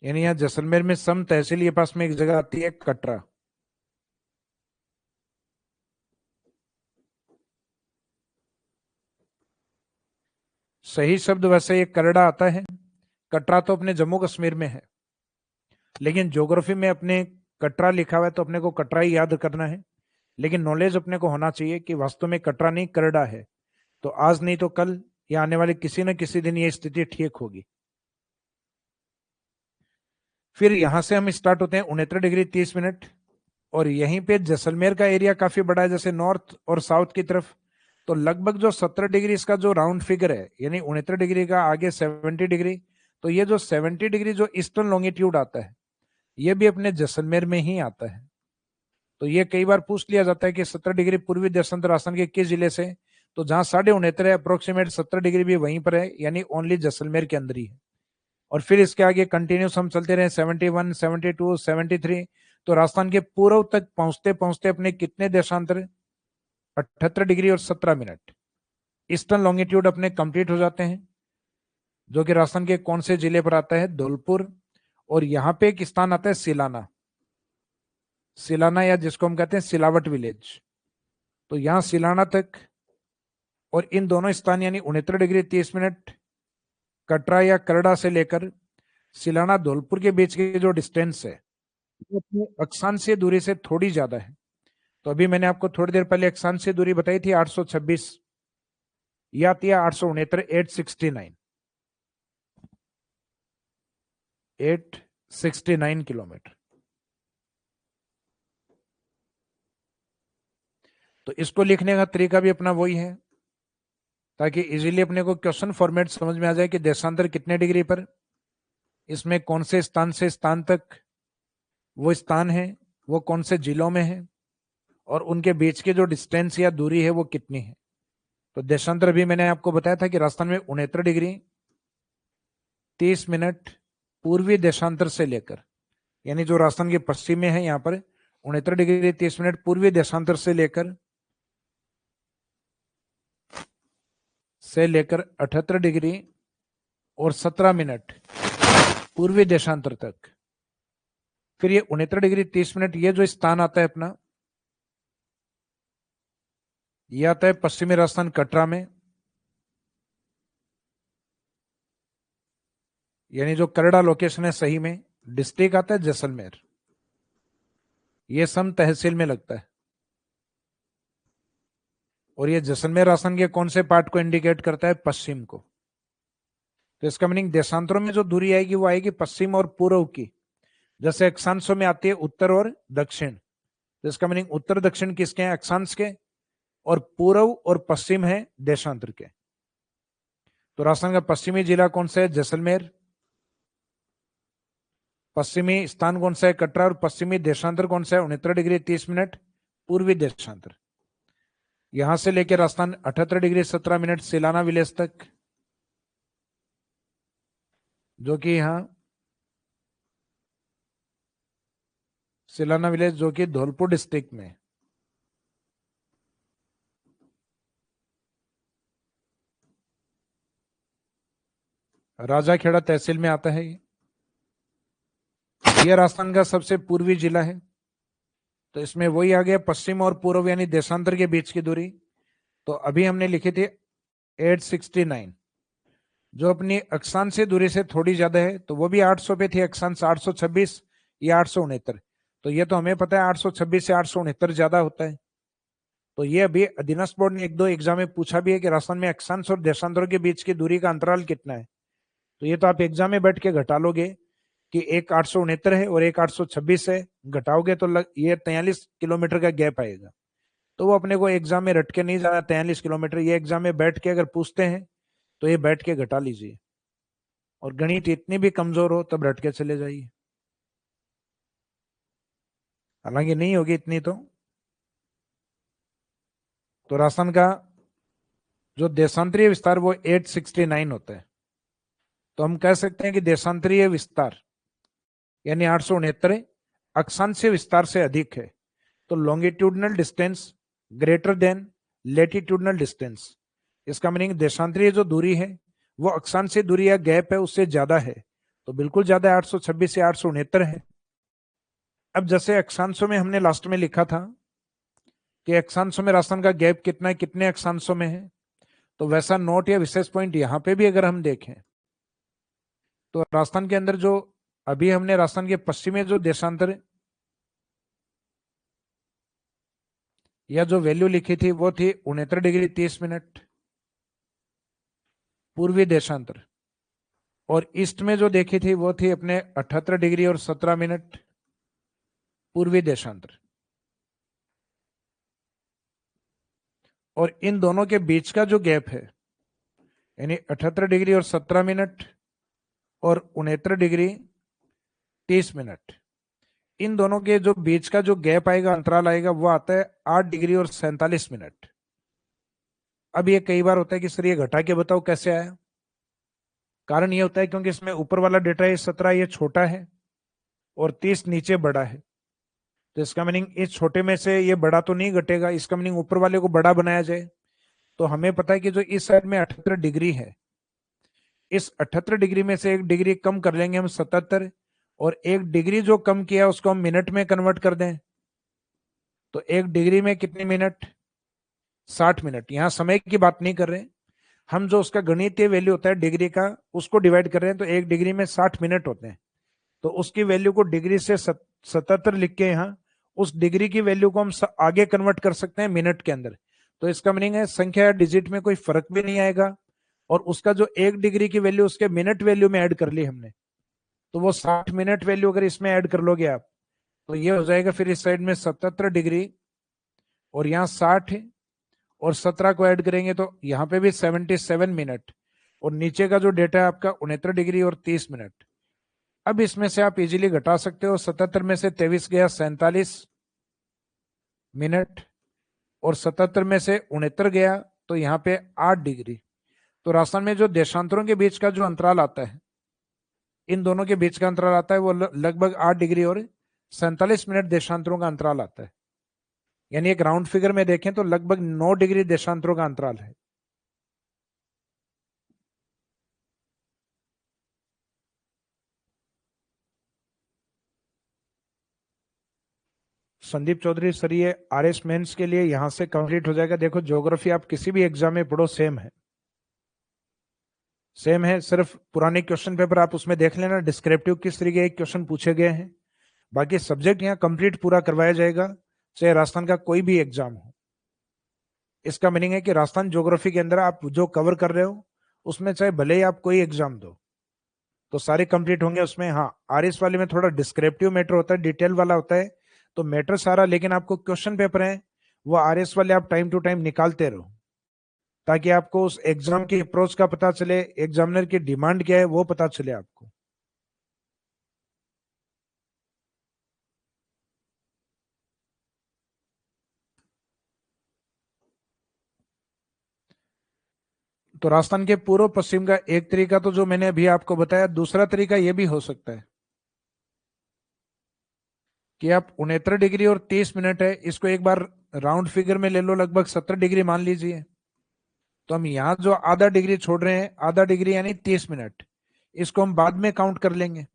यानी यहां जैसलमेर में सम तहसील के पास में एक जगह आती है कटरा। सही शब्द वैसे ये करड़ा आता है, कटरा तो अपने जम्मू कश्मीर में है, लेकिन ज्योग्राफी में अपने कटरा लिखा हुआ है तो अपने को कटरा ही याद करना है। लेकिन नॉलेज अपने को होना चाहिए कि वास्तव में कटरा नहीं करड़ा है। तो आज नहीं तो कल या आने वाले किसी न किसी दिन ये स्थिति ठीक होगी। फिर यहां से हम स्टार्ट होते हैं 69 डिग्री 30 मिनट, और यहीं पे जैसलमेर का एरिया काफी बड़ा है, जैसे नॉर्थ और साउथ की तरफ। तो लगभग जो 17 डिग्री इसका जो राउंड फिगर है, यानी 69 डिग्री का आगे 70 डिग्री, तो ये जो 70 डिग्री जो ईस्टर्न लॉन्गिट्यूड आता है ये भी अपने जैसलमेर में ही आता है। तो ये कई बार पूछ लिया जाता है कि 17 डिग्री पूर्वी देशांतर राजस्थान के किस जिले से, तो जहां 69.5 है अप्रोक्सीमेट 17 डिग्री भी वहीं पर है, यानी ओनली जैसलमेर के अंदर ही है। और फिर इसके आगे कंटिन्यूस हम चलते रहे 71, 72, 73, तो राजस्थान के पूर्व तक पहुंचते पहुंचते अपने कितने देशांतर, 78 डिग्री और 17 मिनट ईस्टर्न लॉन्गिट्यूड अपने कंप्लीट हो जाते हैं, जो कि राजस्थान के कौन से जिले पर आता है, धौलपुर। और यहां पे एक स्थान आता है सिलाना, सिलाना या जिसको हम कहते हैं सिलावट विलेज। तो यहां सिलाना तक और इन दोनों स्थान यानी 69 डिग्री 30 मिनट कटरा या करड़ा से लेकर सिलाना धौलपुर के बीच की जो डिस्टेंस है वो अपनी अक्षांशीय दूरी से थोड़ी ज्यादा है। तो अभी मैंने आपको थोड़ी देर पहले अक्षांशीय दूरी बताई थी 826, या आती है 869, 869, 869 किलोमीटर। तो इसको लिखने का तरीका भी अपना वही है, ताकि इजीली अपने को क्वेश्चन फॉर्मेट समझ में आ जाए कि देशांतर कितने डिग्री पर, इसमें कौन से स्थान से स्थान तक वो स्थान है, वो कौन से जिलों में है, और उनके बीच की जो डिस्टेंस या दूरी है वो कितनी है। तो देशांतर भी मैंने आपको बताया था कि राजस्थान में 69 डिग्री 30 मिनट पूर्वी देशांतर से लेकर, यानी जो राजस्थान के पश्चिम में है यहाँ पर 69 डिग्री 30 मिनट पूर्वी देशांतर से लेकर 78 डिग्री और 17 मिनट पूर्वी देशांतर तक। फिर ये 69 डिग्री 30 मिनट ये जो स्थान आता है अपना, ये आता है पश्चिमी राजस्थान कटरा में, यानी जो करड़ा लोकेशन है सही में, डिस्ट्रिक्ट आता है जैसलमेर, ये सम तहसील में लगता है। और ये जैसलमेर राजस्थान के कौन से पार्ट को इंडिकेट करता है? पश्चिम को। तो इसका मीनिंग देशांतरों में जो दूरी आएगी वो आएगी पश्चिम और पूर्व की, जैसे अक्षांशों में आती है उत्तर और दक्षिण। तो इसका मीनिंग उत्तर दक्षिण किसके हैं? अक्षांश के, और पूर्व और पश्चिम है देशांतर के। तो राजस्थान का पश्चिमी जिला कौन सा है? जैसलमेर। पश्चिमी स्थान कौन सा है? कटरा। और पश्चिमी देशांतर कौन सा है? 69 डिग्री 30 मिनट पूर्वी देशांतर। यहां से लेकर राजस्थान 78 डिग्री 17 मिनट सिलाना विलेज तक, जो कि यहां सिलाना विलेज जो कि धौलपुर डिस्ट्रिक्ट में, राजाखेड़ा तहसील में आता है। यह राजस्थान का सबसे पूर्वी जिला है। तो इसमें वही आ गया पश्चिम और पूर्व यानी देशांतर के बीच की दूरी। तो अभी हमने लिखी थी 869, जो अपनी अक्षांशीय दूरी से थोड़ी ज्यादा है, तो वो भी 800 पे थी अक्षांश, 826 या 869। तो ये तो हमें पता है 826 से 869 ज्यादा होता है। तो ये अभी अधीनस्थ बोर्ड ने 1-2 एग्जाम में पूछा भी है कि राजस्थान में अक्षांश और देशांतरों के बीच की दूरी का अंतराल कितना है। तो ये तो आप एग्जाम में बैठ के घटा लोगे कि एक 869 है और एक 826 है, घटाओगे तो ये 43 किलोमीटर का गैप आएगा। तो वो अपने को एग्जाम में रट के नहीं जाना 43 किलोमीटर, ये एग्जाम में बैठ के अगर पूछते हैं तो ये बैठ के घटा लीजिए, और गणित इतनी भी कमजोर हो तब रट के चले जाइए, हालांकि नहीं होगी इतनी तो राजस्थान का जो देशांतरीय विस्तार वो 869 होता है। तो हम कह सकते हैं कि देशांतरीय विस्तार यानी 869 अक्षांशीय विस्तार से अधिक है। तो longitudinal distance greater than latitudinal distance, इसका मीनिंग देशांतरीय जो दूरी है वो अक्षांशीय दूरी या गैप है उससे ज्यादा है। तो बिल्कुल ज्यादा 826 से 869 है। अब जैसे अक्षांशों में हमने लास्ट में लिखा था कि अक्षांशों में राजस्थान का गैप कितना है, कितने अक्षांशों में है, तो वैसा नोट या विशेष पॉइंट यहां पे भी अगर हम देखें तो राजस्थान के अंदर जो अभी हमने राजस्थान के पश्चिमी जो देशांतर या जो वैल्यू लिखी थी वो थी 69 डिग्री 30 मिनट पूर्वी देशांतर, और ईस्ट में जो देखी थी वो थी अपने 78 डिग्री और 17 मिनट पूर्वी देशांतर। और इन दोनों के बीच का जो गैप है यानी 78 डिग्री और 17 मिनट और 69 डिग्री 30 मिनट, इन दोनों के जो बीच का जो गैप आएगा, अंतराल आएगा, वो आता है 8 डिग्री और 47 मिनट। अब ये कई बार होता है कि सर ये घटा के बताओ कैसे आया। कारण ये होता है क्योंकि इसमें ऊपर वाला डेटा है 17 ये छोटा है और 30 नीचे बड़ा है। तो इसका मीनिंग इस छोटे में से ये बड़ा तो नहीं घटेगा, इसका मीनिंग ऊपर वाले को बड़ा बनाया जाए। तो हमें पता है कि जो इस साइड में 78 डिग्री है, इस 78 डिग्री में से 1 डिग्री कम कर लेंगे हम 77, और 1 डिग्री जो कम किया उसको हम मिनट में कन्वर्ट कर दें। तो 1 डिग्री में कितने मिनट? 60 मिनट। यहां समय की बात नहीं कर रहे, हम जो उसका गणितीय वैल्यू होता है डिग्री का उसको डिवाइड कर रहे हैं। तो 1 डिग्री में 60 मिनट होते हैं, तो उसकी वैल्यू को डिग्री से 77 लिख के यहाँ उस डिग्री की वैल्यू को हम आगे कन्वर्ट कर सकते हैं मिनट के अंदर। तो इसका मीनिंग है संख्या या डिजिट में कोई फर्क भी नहीं आएगा, और उसका जो 1 डिग्री की वैल्यू उसके मिनट वैल्यू में ऐड कर ली हमने, तो वो 60 मिनट वैल्यू अगर इसमें ऐड कर लोगे आप तो ये हो जाएगा फिर इस साइड में 77 डिग्री और यहाँ 60 है, और 17 को ऐड करेंगे तो यहाँ पे भी 77 मिनट, और नीचे का जो डेटा है आपका 69 डिग्री और 30 मिनट। अब इसमें से आप इजीली घटा सकते हो, 77 में से 23 गया 47 मिनट, और 77 में से 69 गया तो यहाँ पे 8 डिग्री। तो राजस्थान में जो देशांतरों के बीच का जो अंतराल आता है, इन दोनों के बीच का अंतराल आता है वो लगभग 8 डिग्री और 47 मिनट देशांतरों का अंतराल आता है। यानी एक राउंड फिगर में देखें तो लगभग 9 डिग्री देशांतरों का अंतराल है। संदीप चौधरी सर, ये आरएस मेंस के लिए यहां से कंप्लीट हो जाएगा। देखो ज्योग्राफी आप किसी भी एग्जाम में पढ़ो सेम है, सेम है, सिर्फ पुराने क्वेश्चन पेपर आप उसमें देख लेना डिस्क्रिप्टिव किस तरीके के क्वेश्चन पूछे गए हैं। बाकी सब्जेक्ट यहाँ कंप्लीट पूरा करवाया जाएगा, चाहे राजस्थान का कोई भी एग्जाम हो। इसका मीनिंग है कि राजस्थान ज्योग्राफी के अंदर आप जो कवर कर रहे हो उसमें चाहे भले ही आप कोई एग्जाम दो तो सारे कंप्लीट होंगे उसमें। हाँ, आरएस वाले में थोड़ा डिस्क्रिप्टिव मैटर होता है, डिटेल वाला होता है, तो मैटर सारा, लेकिन आपको क्वेश्चन पेपर है वो आरएस वाले आप टाइम टू टाइम निकालते रहो, ताकि आपको उस एग्जाम की अप्रोच का पता चले, एग्जामिनर की डिमांड क्या है वो पता चले आपको। तो राजस्थान के पूर्व पश्चिम का एक तरीका तो जो मैंने अभी आपको बताया, दूसरा तरीका यह भी हो सकता है कि आप 69 डिग्री और 30 मिनट है, इसको एक बार राउंड फिगर में ले लो, लगभग 70 डिग्री मान लीजिए। तो हम यहाँ जो आधा डिग्री छोड़ रहे हैं, आधा डिग्री यानी 30 मिनट, इसको हम बाद में काउंट कर लेंगे।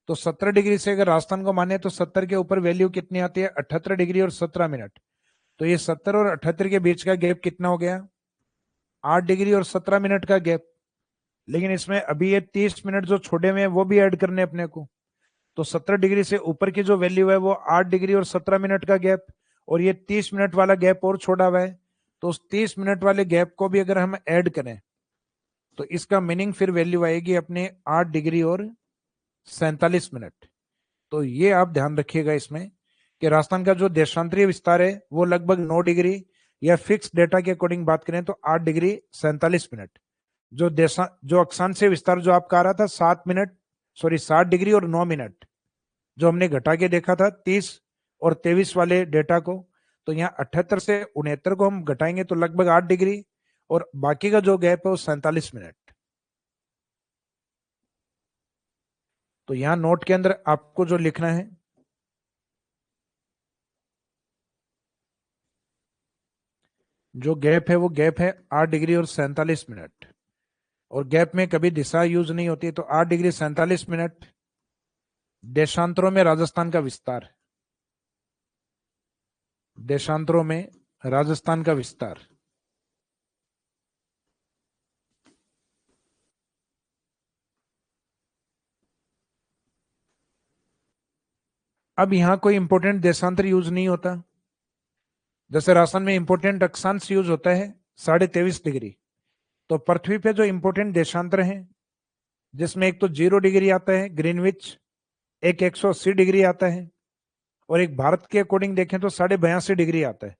तो 17 डिग्री से अगर राजस्थान को माने तो 70 के ऊपर वैल्यू कितनी आती है, 78 डिग्री और 17 मिनट। तो ये 70 और 78 के बीच का गैप कितना हो गया, 8 डिग्री और 17 मिनट का गैप। लेकिन इसमें अभी ये 30 मिनट जो छोड़े हुए हैं वो भी ऐड करने अपने को। तो 70 डिग्री से ऊपर की जो वैल्यू है वो 8 डिग्री और 17 मिनट का गैप, और ये 30 मिनट वाला गैप और छोड़ा हुआ है। तो उस 30 मिनट वाले गैप को भी अगर हम ऐड करें तो इसका मीनिंग फिर वैल्यू आएगी अपने 8 डिग्री और 47 मिनट। तो ये आप ध्यान रखिएगा इसमें कि राजस्थान का जो देशांतरीय विस्तार है वो लगभग 9 डिग्री, या फिक्स डेटा के अकॉर्डिंग बात करें तो 8 डिग्री 47 मिनट। जो अक्षांशीय विस्तार जो आपका आ रहा था 7 डिग्री और 9 मिनट, जो हमने घटा के देखा था 30 और 23 वाले डेटा को, तो यहाँ 78 से 69 को हम घटाएंगे तो लगभग 8 डिग्री, और बाकी का जो गैप है वो 47 मिनट। तो यहाँ नोट के अंदर आपको जो लिखना है, जो गैप है वो गैप है 8 डिग्री और 47 मिनट, और गैप में कभी दिशा यूज नहीं होती। तो 8 डिग्री 47 मिनट देशांतरों में राजस्थान का विस्तार, देशांतरों में राजस्थान का विस्तार। अब यहां कोई इंपोर्टेंट देशांतर यूज नहीं होता, जैसे राजस्थान में इंपोर्टेंट अक्षांश यूज होता है 23.5 डिग्री। तो पृथ्वी पे जो इंपोर्टेंट देशांतर हैं, जिसमें एक तो 0 डिग्री आता है ग्रीनविच, एक 180 डिग्री आता है, और एक भारत के अकॉर्डिंग देखें तो 82.5 डिग्री आता है।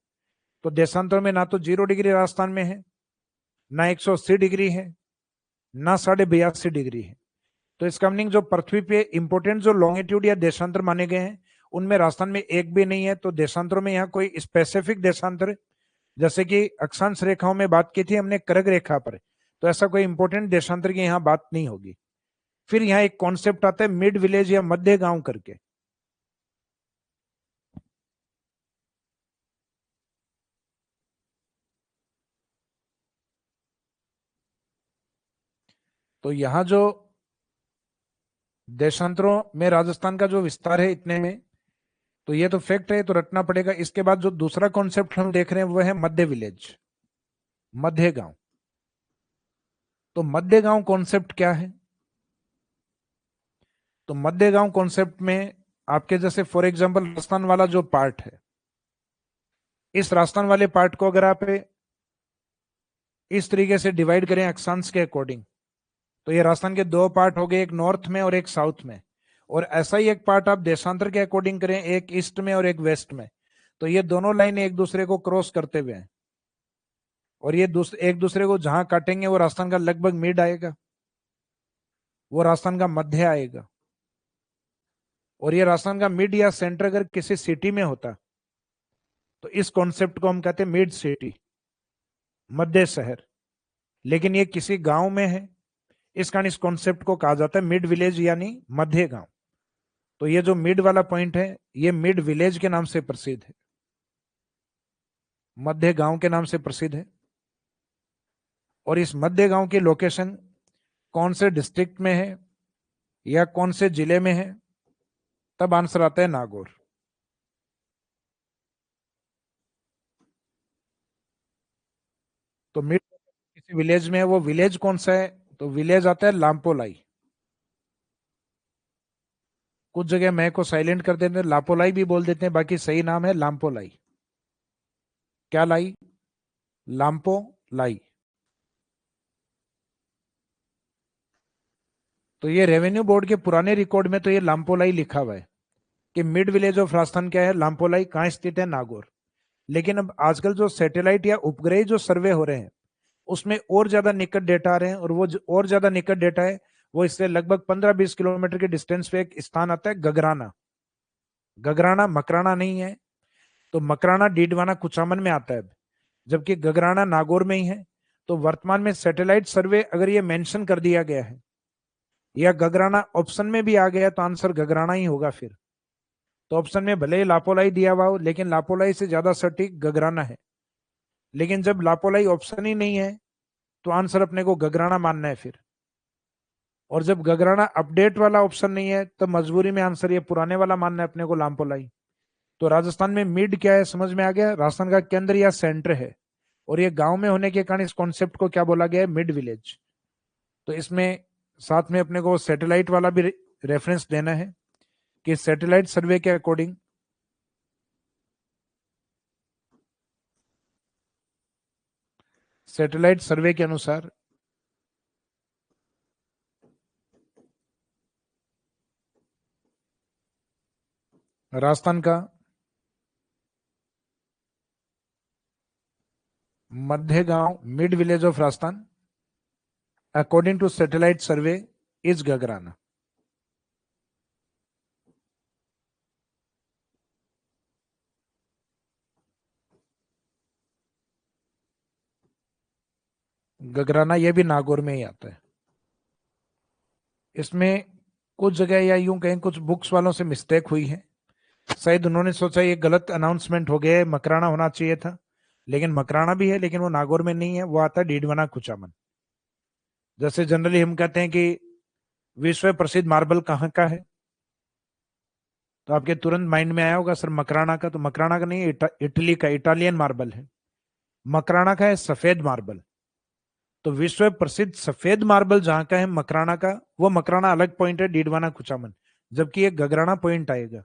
तो देशांतर में ना तो 0 डिग्री राजस्थान में है, ना 180 डिग्री है, ना 82.5 डिग्री है। तो इसका मीनिंग जो पृथ्वी पे इंपोर्टेंट जो लॉन्गिट्यूड या देशांतर माने गए हैं उनमें राजस्थान में एक भी नहीं है। तो देशांतरों में यहाँ कोई स्पेसिफिक देशांतर, जैसे कि अक्षांश रेखाओं में बात की थी हमने कर्क रेखा पर, तो ऐसा कोई इंपोर्टेंट देशांतर की यहाँ बात नहीं होगी। फिर यहाँ एक कॉन्सेप्ट आता है मिड विलेज या मध्य गांव करके। तो यहाँ जो देशांतरों में राजस्थान का जो विस्तार है इतने में, तो ये तो फैक्ट है, तो रटना पड़ेगा। इसके बाद जो दूसरा कॉन्सेप्ट हम देख रहे हैं वो है मध्य विलेज, मध्य गांव। तो मध्य गांव कॉन्सेप्ट क्या है, तो मध्य गांव कॉन्सेप्ट में आपके जैसे फॉर एग्जांपल राजस्थान वाला जो पार्ट है, इस राजस्थान वाले पार्ट को अगर आप इस तरीके से डिवाइड करें अक्षांश के अकॉर्डिंग, तो ये राजस्थान के दो पार्ट हो गए, एक नॉर्थ में और एक साउथ में। और ऐसा ही एक पार्ट आप देशांतर के अकॉर्डिंग करें, एक ईस्ट में और एक वेस्ट में। तो ये दोनों लाइन एक दूसरे को क्रॉस करते हुए हैं, और ये एक दूसरे को जहां काटेंगे वो राजस्थान का लगभग मिड आएगा, वो राजस्थान का मध्य आएगा। और ये राजस्थान का मिड या सेंटर अगर किसी सिटी में होता तो इस कॉन्सेप्ट को हम कहते हैं मिड सिटी, मध्य शहर। लेकिन ये किसी गांव में है, इस कारण इस कॉन्सेप्ट को कहा जाता है मिड विलेज यानी मध्य गांव। तो ये जो मिड वाला पॉइंट है ये मिड विलेज के नाम से प्रसिद्ध है, मध्य गांव के नाम से प्रसिद्ध है। और इस मध्य गांव की लोकेशन कौन से डिस्ट्रिक्ट में है या कौन से जिले में है, तब आंसर आता है नागौर। तो मिड किसी विलेज में है, वो विलेज कौन सा है, तो विलेज आता है लामपोलाई। कुछ जगह मैं को साइलेंट कर देते हैं, लापोलाई भी बोल देते हैं, बाकी सही नाम है लामपोलाई। क्या लाई? लाम्पो लाई। तो ये रेवेन्यू बोर्ड के पुराने रिकॉर्ड में तो ये लाम्पोलाई लिखा हुआ है कि मिड विलेज ऑफ राजस्थान क्या है, लाम्पोलाई कहाँ स्थित है, नागौर। लेकिन अब आजकल जो सैटेलाइट या उपग्रह जो सर्वे हो रहे हैं उसमें और ज्यादा निकट डेटा आ रहे हैं, और वो और ज्यादा निकट डेटा है वो इससे लगभग 15-20 किलोमीटर के डिस्टेंस पे एक स्थान आता है गगराना। गगराना मकराना नहीं है, तो मकराना डीडवाना कुचामन में आता है, जबकि गगराना नागौर में ही है। तो वर्तमान में सैटेलाइट सर्वे अगर ये मेंशन कर दिया गया है या गगराना ऑप्शन में भी आ गया तो आंसर गगराना ही होगा फिर। तो ऑप्शन में भले ही लापोलाई दिया हुआ हो, लेकिन लापोलाई से ज्यादा सटीक गगराना है। लेकिन जब लापोलाई ऑप्शन ही नहीं है तो आंसर अपने को गगराना मानना है फिर। और जब गगराना अपडेट वाला ऑप्शन नहीं है तो मजबूरी में आंसर ये पुराने वाला मानना है अपने को, लामपोलाई। तो राजस्थान में मिड क्या है समझ में आ गया, राजस्थान का केंद्र या सेंटर है। और ये गांव में होने के कारण इस कॉन्सेप्ट को क्या बोला गया है, मिड विलेज। तो इसमें साथ में अपने को सैटेलाइट वाला भी रेफरेंस देना है कि सैटेलाइट सर्वे के अकॉर्डिंग सैटेलाइट सर्वे के अनुसार राजस्थान का मध्य गांव mid village of Rajasthan according to satellite survey is Gagrana. Gagrana ये भी नागौर में ही आता है। इसमें कुछ जगह या यूं कहें कुछ बुक्स वालों से मिस्टेक हुई है, शायद उन्होंने सोचा ये गलत अनाउंसमेंट हो गया है, मकराना होना चाहिए था। लेकिन मकराना भी है, लेकिन वो नागौर में नहीं है, वो आता है डीडवाना कुचामन। जैसे जनरली हम कहते हैं कि विश्व प्रसिद्ध मार्बल कहाँ का है, तो आपके तुरंत माइंड में आया होगा सर मकराना का। तो मकराना का नहीं, इटली का, इटालियन मार्बल है। मकराना का है सफेद मार्बल। तो विश्व प्रसिद्ध सफेद मार्बल जहां का है मकराना का, वो मकराना अलग पॉइंट है डीडवाना कुचामन, जबकि ये गगराना पॉइंट आएगा।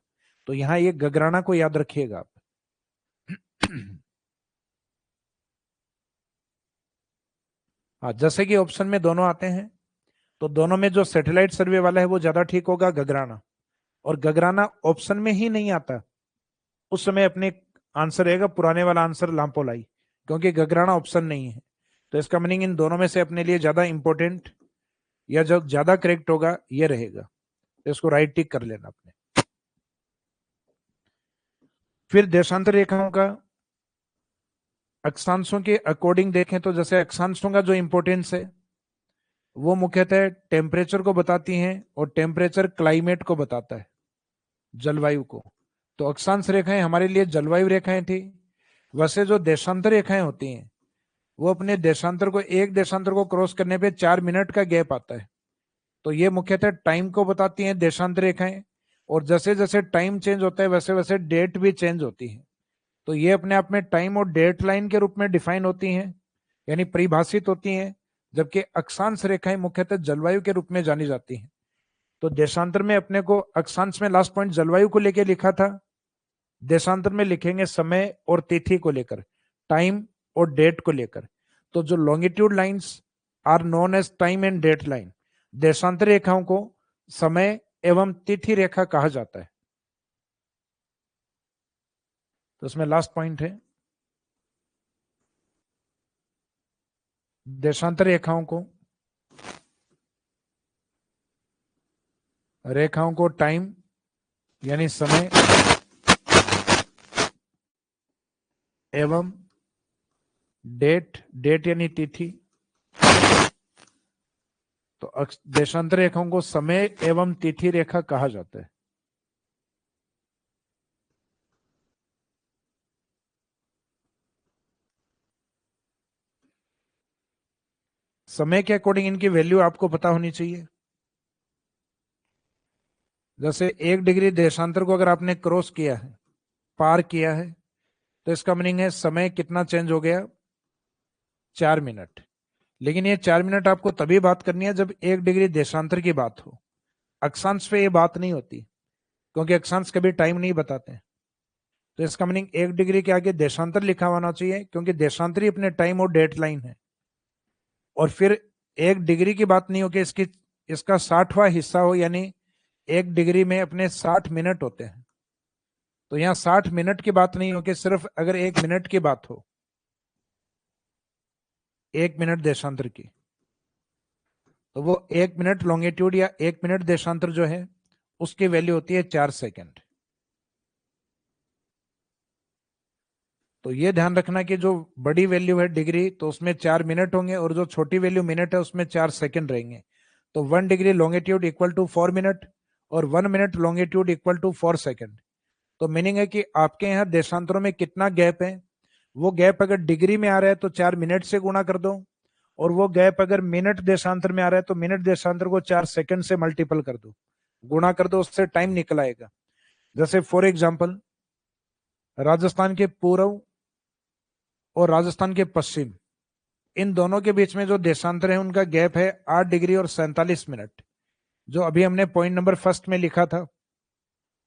तो यहाँ ये गगराना को याद रखिएगा आप। हाँ, जैसे कि ऑप्शन में दोनों आते हैं, तो दोनों में जो सैटेलाइट सर्वे वाला है वो ज्यादा ठीक होगा, गगराना। और गगराना ऑप्शन में ही नहीं आता, उस समय अपने आंसर रहेगा पुराने वाला आंसर लामपोलाई, क्योंकि गगराना ऑप्शन नहीं है। तो इसका मीनिंग इन दोनों में से अपने लिए ज्यादा इंपॉर्टेंट या जो ज्यादा करेक्ट होगा ये रहेगा, तो इसको राइट टिक कर लेना अपने। फिर देशांतर रेखाओं का अक्षांशों के अकॉर्डिंग देखें तो जैसे अक्षांशों का जो इंपॉर्टेंस है वो मुख्यतः टेम्परेचर को बताती हैं, और टेम्परेचर क्लाइमेट को बताता है, जलवायु को। तो अक्षांश रेखाएं हमारे लिए जलवायु रेखाएं थी। वैसे जो देशांतर रेखाएं होती हैं वो अपने देशांतर को, एक देशांतर को क्रॉस करने पे 4 मिनट का गैप आता है। तो ये मुख्यतः टाइम को बताती हैं देशांतर रेखाएं। और जैसे जैसे टाइम चेंज होता है वैसे वैसे डेट भी चेंज होती है। तो ये अपने आप में टाइम और डेट लाइन के रूप में डिफाइन होती हैं, यानी परिभाषित होती हैं। जबकि अक्षांश रेखाएं मुख्यतः जलवायु के रूप में जानी जाती हैं। तो देशांतर में अपने को अक्षांश में लास्ट पॉइंट जलवायु को लेकर लिखा था, देशांतर में लिखेंगे समय और तिथि को लेकर, टाइम और डेट को लेकर। तो जो longitude lines are known as time and date line, देशांतर रेखाओं को समय एवं तिथि रेखा कहा जाता है। तो उसमें लास्ट पॉइंट है, देशांतर रेखाओं को टाइम यानी समय एवं डेट यानी तिथि, तो देशांतर रेखाओं को समय एवं तिथि रेखा कहा जाता है। समय के अकॉर्डिंग इनकी वैल्यू आपको पता होनी चाहिए। जैसे 1 डिग्री देशांतर को अगर आपने क्रॉस किया है, पार किया है, तो इसका मीनिंग है समय कितना चेंज हो गया, 4 मिनट। लेकिन ये 4 मिनट आपको तभी बात करनी है जब 1 डिग्री देशांतर की बात हो। अक्षांश पे ये बात नहीं होती, क्योंकि अक्षांश कभी टाइम नहीं बताते। तो इसका मीनिंग 1 डिग्री के आगे देशांतर लिखा होना चाहिए, क्योंकि देशांतर ही अपने टाइम और डेट लाइन है। और फिर 1 डिग्री की बात नहीं हो कि इसका 60वां हिस्सा हो, यानी 1 डिग्री में अपने 60 मिनट होते हैं। तो यहाँ 60 मिनट की बात नहीं हो कि सिर्फ अगर 1 मिनट की बात हो, 1 मिनट देशांतर की, तो वो 1 मिनट लॉन्गिट्यूड या 1 मिनट देशांतर जो है उसकी वैल्यू होती है 4 सेकंड। तो ये ध्यान रखना कि जो बड़ी वैल्यू है डिग्री, तो उसमें 4 मिनट होंगे, और जो छोटी वैल्यू मिनट है उसमें 4 सेकंड रहेंगे। तो 1 degree longitude equal to 4 minute और 1 minute longitude equal to 4 second. तो मीनिंग है कि आपके यहाँ देशांतरों में कितना गैप है, वो गैप अगर डिग्री में आ रहा है तो 4 मिनट से गुणा कर दो, और वो गैप अगर मिनट देशांतर में आ रहा है तो मिनट देशांतर को 4 सेकंड से मल्टीपल कर दो, गुणा कर दो, उससे टाइम निकल आएगा। जैसे फॉर एग्जाम्पल, राजस्थान के पूर्व और राजस्थान के पश्चिम, इन दोनों के बीच में जो देशांतर है उनका गैप है 8 डिग्री और 47 मिनट, जो अभी हमने पॉइंट नंबर फर्स्ट में लिखा था।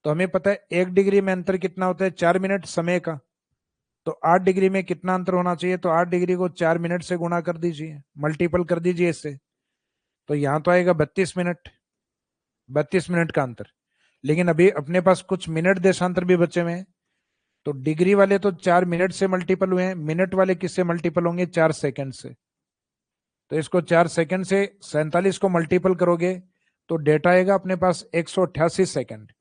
तो हमें पता है 1 डिग्री में अंतर कितना होता है, 4 मिनट समय का। तो 8 डिग्री में कितना अंतर होना चाहिए, तो 8 डिग्री को 4 मिनट से गुणा कर दीजिए, मल्टीपल कर दीजिए इससे। तो यहां तो आएगा 32 मिनट, 32 मिनट का अंतर। लेकिन अभी अपने पास कुछ मिनट देशांतर भी बचे हुए हैं, तो डिग्री वाले तो 4 मिनट से मल्टीपल हुए हैं, मिनट वाले किससे मल्टीपल होंगे, 4 सेकंड से। तो इसको 4 सेकंड से 47 को मल्टीपल करोगे तो डेटा आएगा अपने पास 188 सेकंड।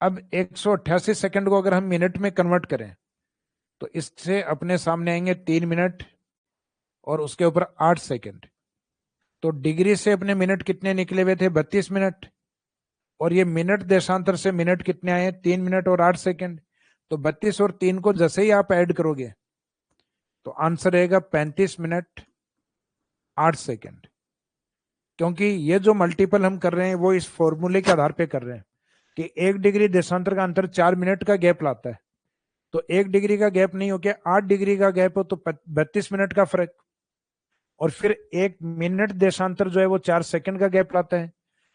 अब 188 सेकंड को अगर हम मिनट में कन्वर्ट करें तो इससे अपने सामने आएंगे 3 मिनट और उसके ऊपर 8 सेकंड। तो डिग्री से अपने मिनट कितने निकले हुए थे, 32 मिनट, और ये मिनट देशांतर से मिनट कितने आए, 3 मिनट और 8 सेकंड। तो 32 और 3 को जैसे ही आप ऐड करोगे तो आंसर रहेगा 35 मिनट 8 सेकंड। क्योंकि ये जो मल्टीपल हम कर रहे हैं वो इस फॉर्मूले के आधार पे कर रहे हैं कि 1 डिग्री देशांतर का अंतर 4 मिनट का गैप लाता है। तो 1 डिग्री का गैप नहीं हो के 8 डिग्री का गैप हो तो 32 मिनट का फर्क, और फिर 1 मिनट देशांतर जो है वो 4 सेकंड का गैप लाता है।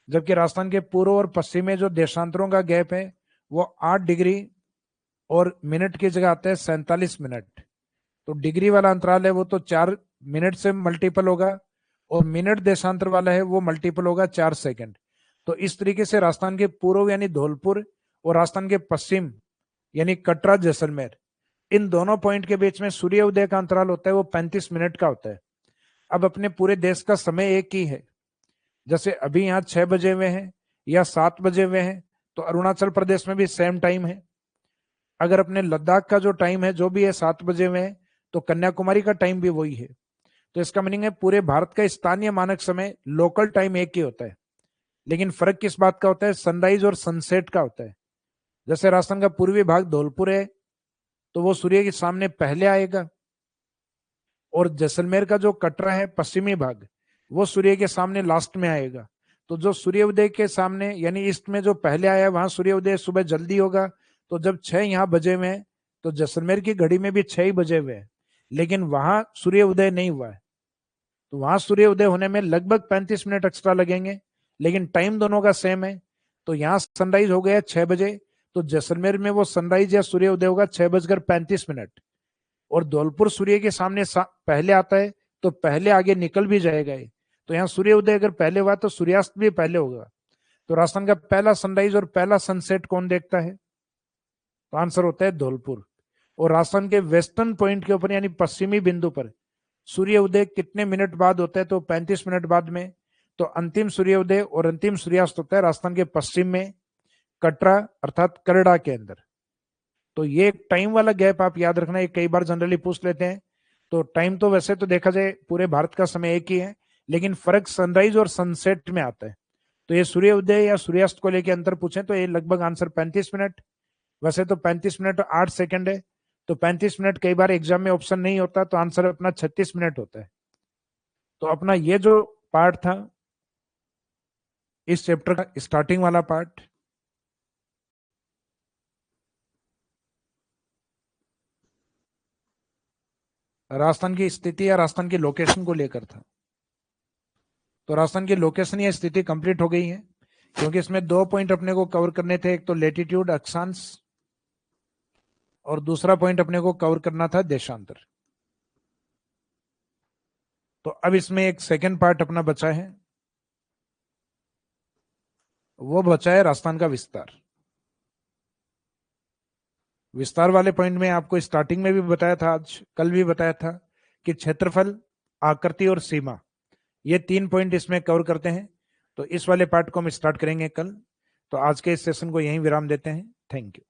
जबकि राजस्थान के पूर्व और पश्चिम में जो देशांतरों का गैप है वो 8 डिग्री और मिनट की जगह आता है 47 मिनट। तो डिग्री वाला अंतराल है वो तो 4 मिनट से मल्टीपल होगा, और मिनट देशांतर वाला है वो मल्टीपल होगा 4 सेकंड। तो इस तरीके से राजस्थान के पूर्व यानी धौलपुर और राजस्थान के पश्चिम यानी कटरा जैसलमेर, इन दोनों पॉइंट के बीच में सूर्य उदय का अंतराल होता है वो 35 मिनट का होता है। अब अपने पूरे देश का समय एक ही है, जैसे अभी यहाँ 6 बजे हुए हैं या 7 बजे हुए हैं, तो अरुणाचल प्रदेश में भी सेम टाइम है। अगर अपने लद्दाख का जो टाइम है जो भी है 7 बजे हुए हैं, तो कन्याकुमारी का टाइम भी वही है। तो इसका मीनिंग है पूरे भारत का स्थानीय मानक समय लोकल टाइम एक ही होता है, लेकिन फर्क किस बात का होता है, सनराइज और सनसेट का होता है। जैसे राजस्थान का पूर्वी भाग धौलपुर है तो वो सूर्य के सामने पहले आएगा, और जैसलमेर का जो कटरा है पश्चिमी भाग, वो सूर्य के सामने लास्ट में आएगा। तो जो सूर्य उदय के सामने यानी ईस्ट में जो पहले आया वहां सूर्य उदय सुबह जल्दी होगा। तो जब 6 यहाँ बजे हुए हैं तो जैसलमेर की घड़ी में भी 6 ही बजे हुए हैं, लेकिन वहां सूर्य उदय नहीं हुआ है। तो वहां सूर्य उदय होने में लगभग 35 मिनट एक्स्ट्रा लगेंगे, लेकिन टाइम दोनों का सेम है। तो यहाँ सनराइज हो गया 6 बजे, तो जैसलमेर में वो सनराइज या सूर्य उदय होगा 6:35। और धौलपुर सूर्य के सामने पहले आता है तो पहले आगे निकल भी जाएगा ये। तो यहाँ सूर्य उदय अगर पहले हुआ तो सूर्यास्त भी पहले होगा। तो राजस्थान का पहला सनराइज और पहला सनसेट कौन देखता है, तो आंसर होता है धौलपुर। और राजस्थान के वेस्टर्न पॉइंट के ऊपर यानी पश्चिमी बिंदु पर सूर्य उदय कितने मिनट बाद होता है? तो 35 मिनट बाद में। तो अंतिम सूर्योदय और अंतिम सूर्यास्त होता है राजस्थान के पश्चिम में, कटरा अर्थात करड़ा के अंदर। तो ये एक टाइम वाला गैप आप याद रखना, ये कई बार जनरली पूछ लेते हैं। तो टाइम तो वैसे तो देखा जाए पूरे भारत का समय एक ही है, लेकिन फर्क सनराइज और सनसेट में आता है। तो ये सूर्य उदय या सूर्यास्त को लेकर अंतर पूछे तो ये लगभग आंसर 35 मिनट। वैसे तो 35 मिनट 8 सेकंड है, तो 35 मिनट कई बार एग्जाम में ऑप्शन नहीं होता, तो आंसर अपना 36 मिनट होता है। तो अपना ये जो पार्ट था इस चैप्टर का स्टार्टिंग वाला पार्ट, राजस्थान की स्थिति या राजस्थान की लोकेशन को लेकर था। तो राजस्थान की लोकेशन या स्थिति कंप्लीट हो गई है, क्योंकि इसमें 2 पॉइंट अपने को कवर करने थे, एक तो लेटीट्यूड अक्षांश और दूसरा पॉइंट अपने को कवर करना था देशांतर। तो अब इसमें एक सेकंड पार्ट अपना बचा है, वो बचा है राजस्थान का विस्तार। विस्तार वाले पॉइंट में आपको स्टार्टिंग में भी बताया था, आज कल भी बताया था कि क्षेत्रफल, आकृति और सीमा, ये 3 पॉइंट इसमें कवर करते हैं। तो इस वाले पार्ट को हम स्टार्ट करेंगे कल। तो आज के इस सेशन को यहीं विराम देते हैं। Thank you.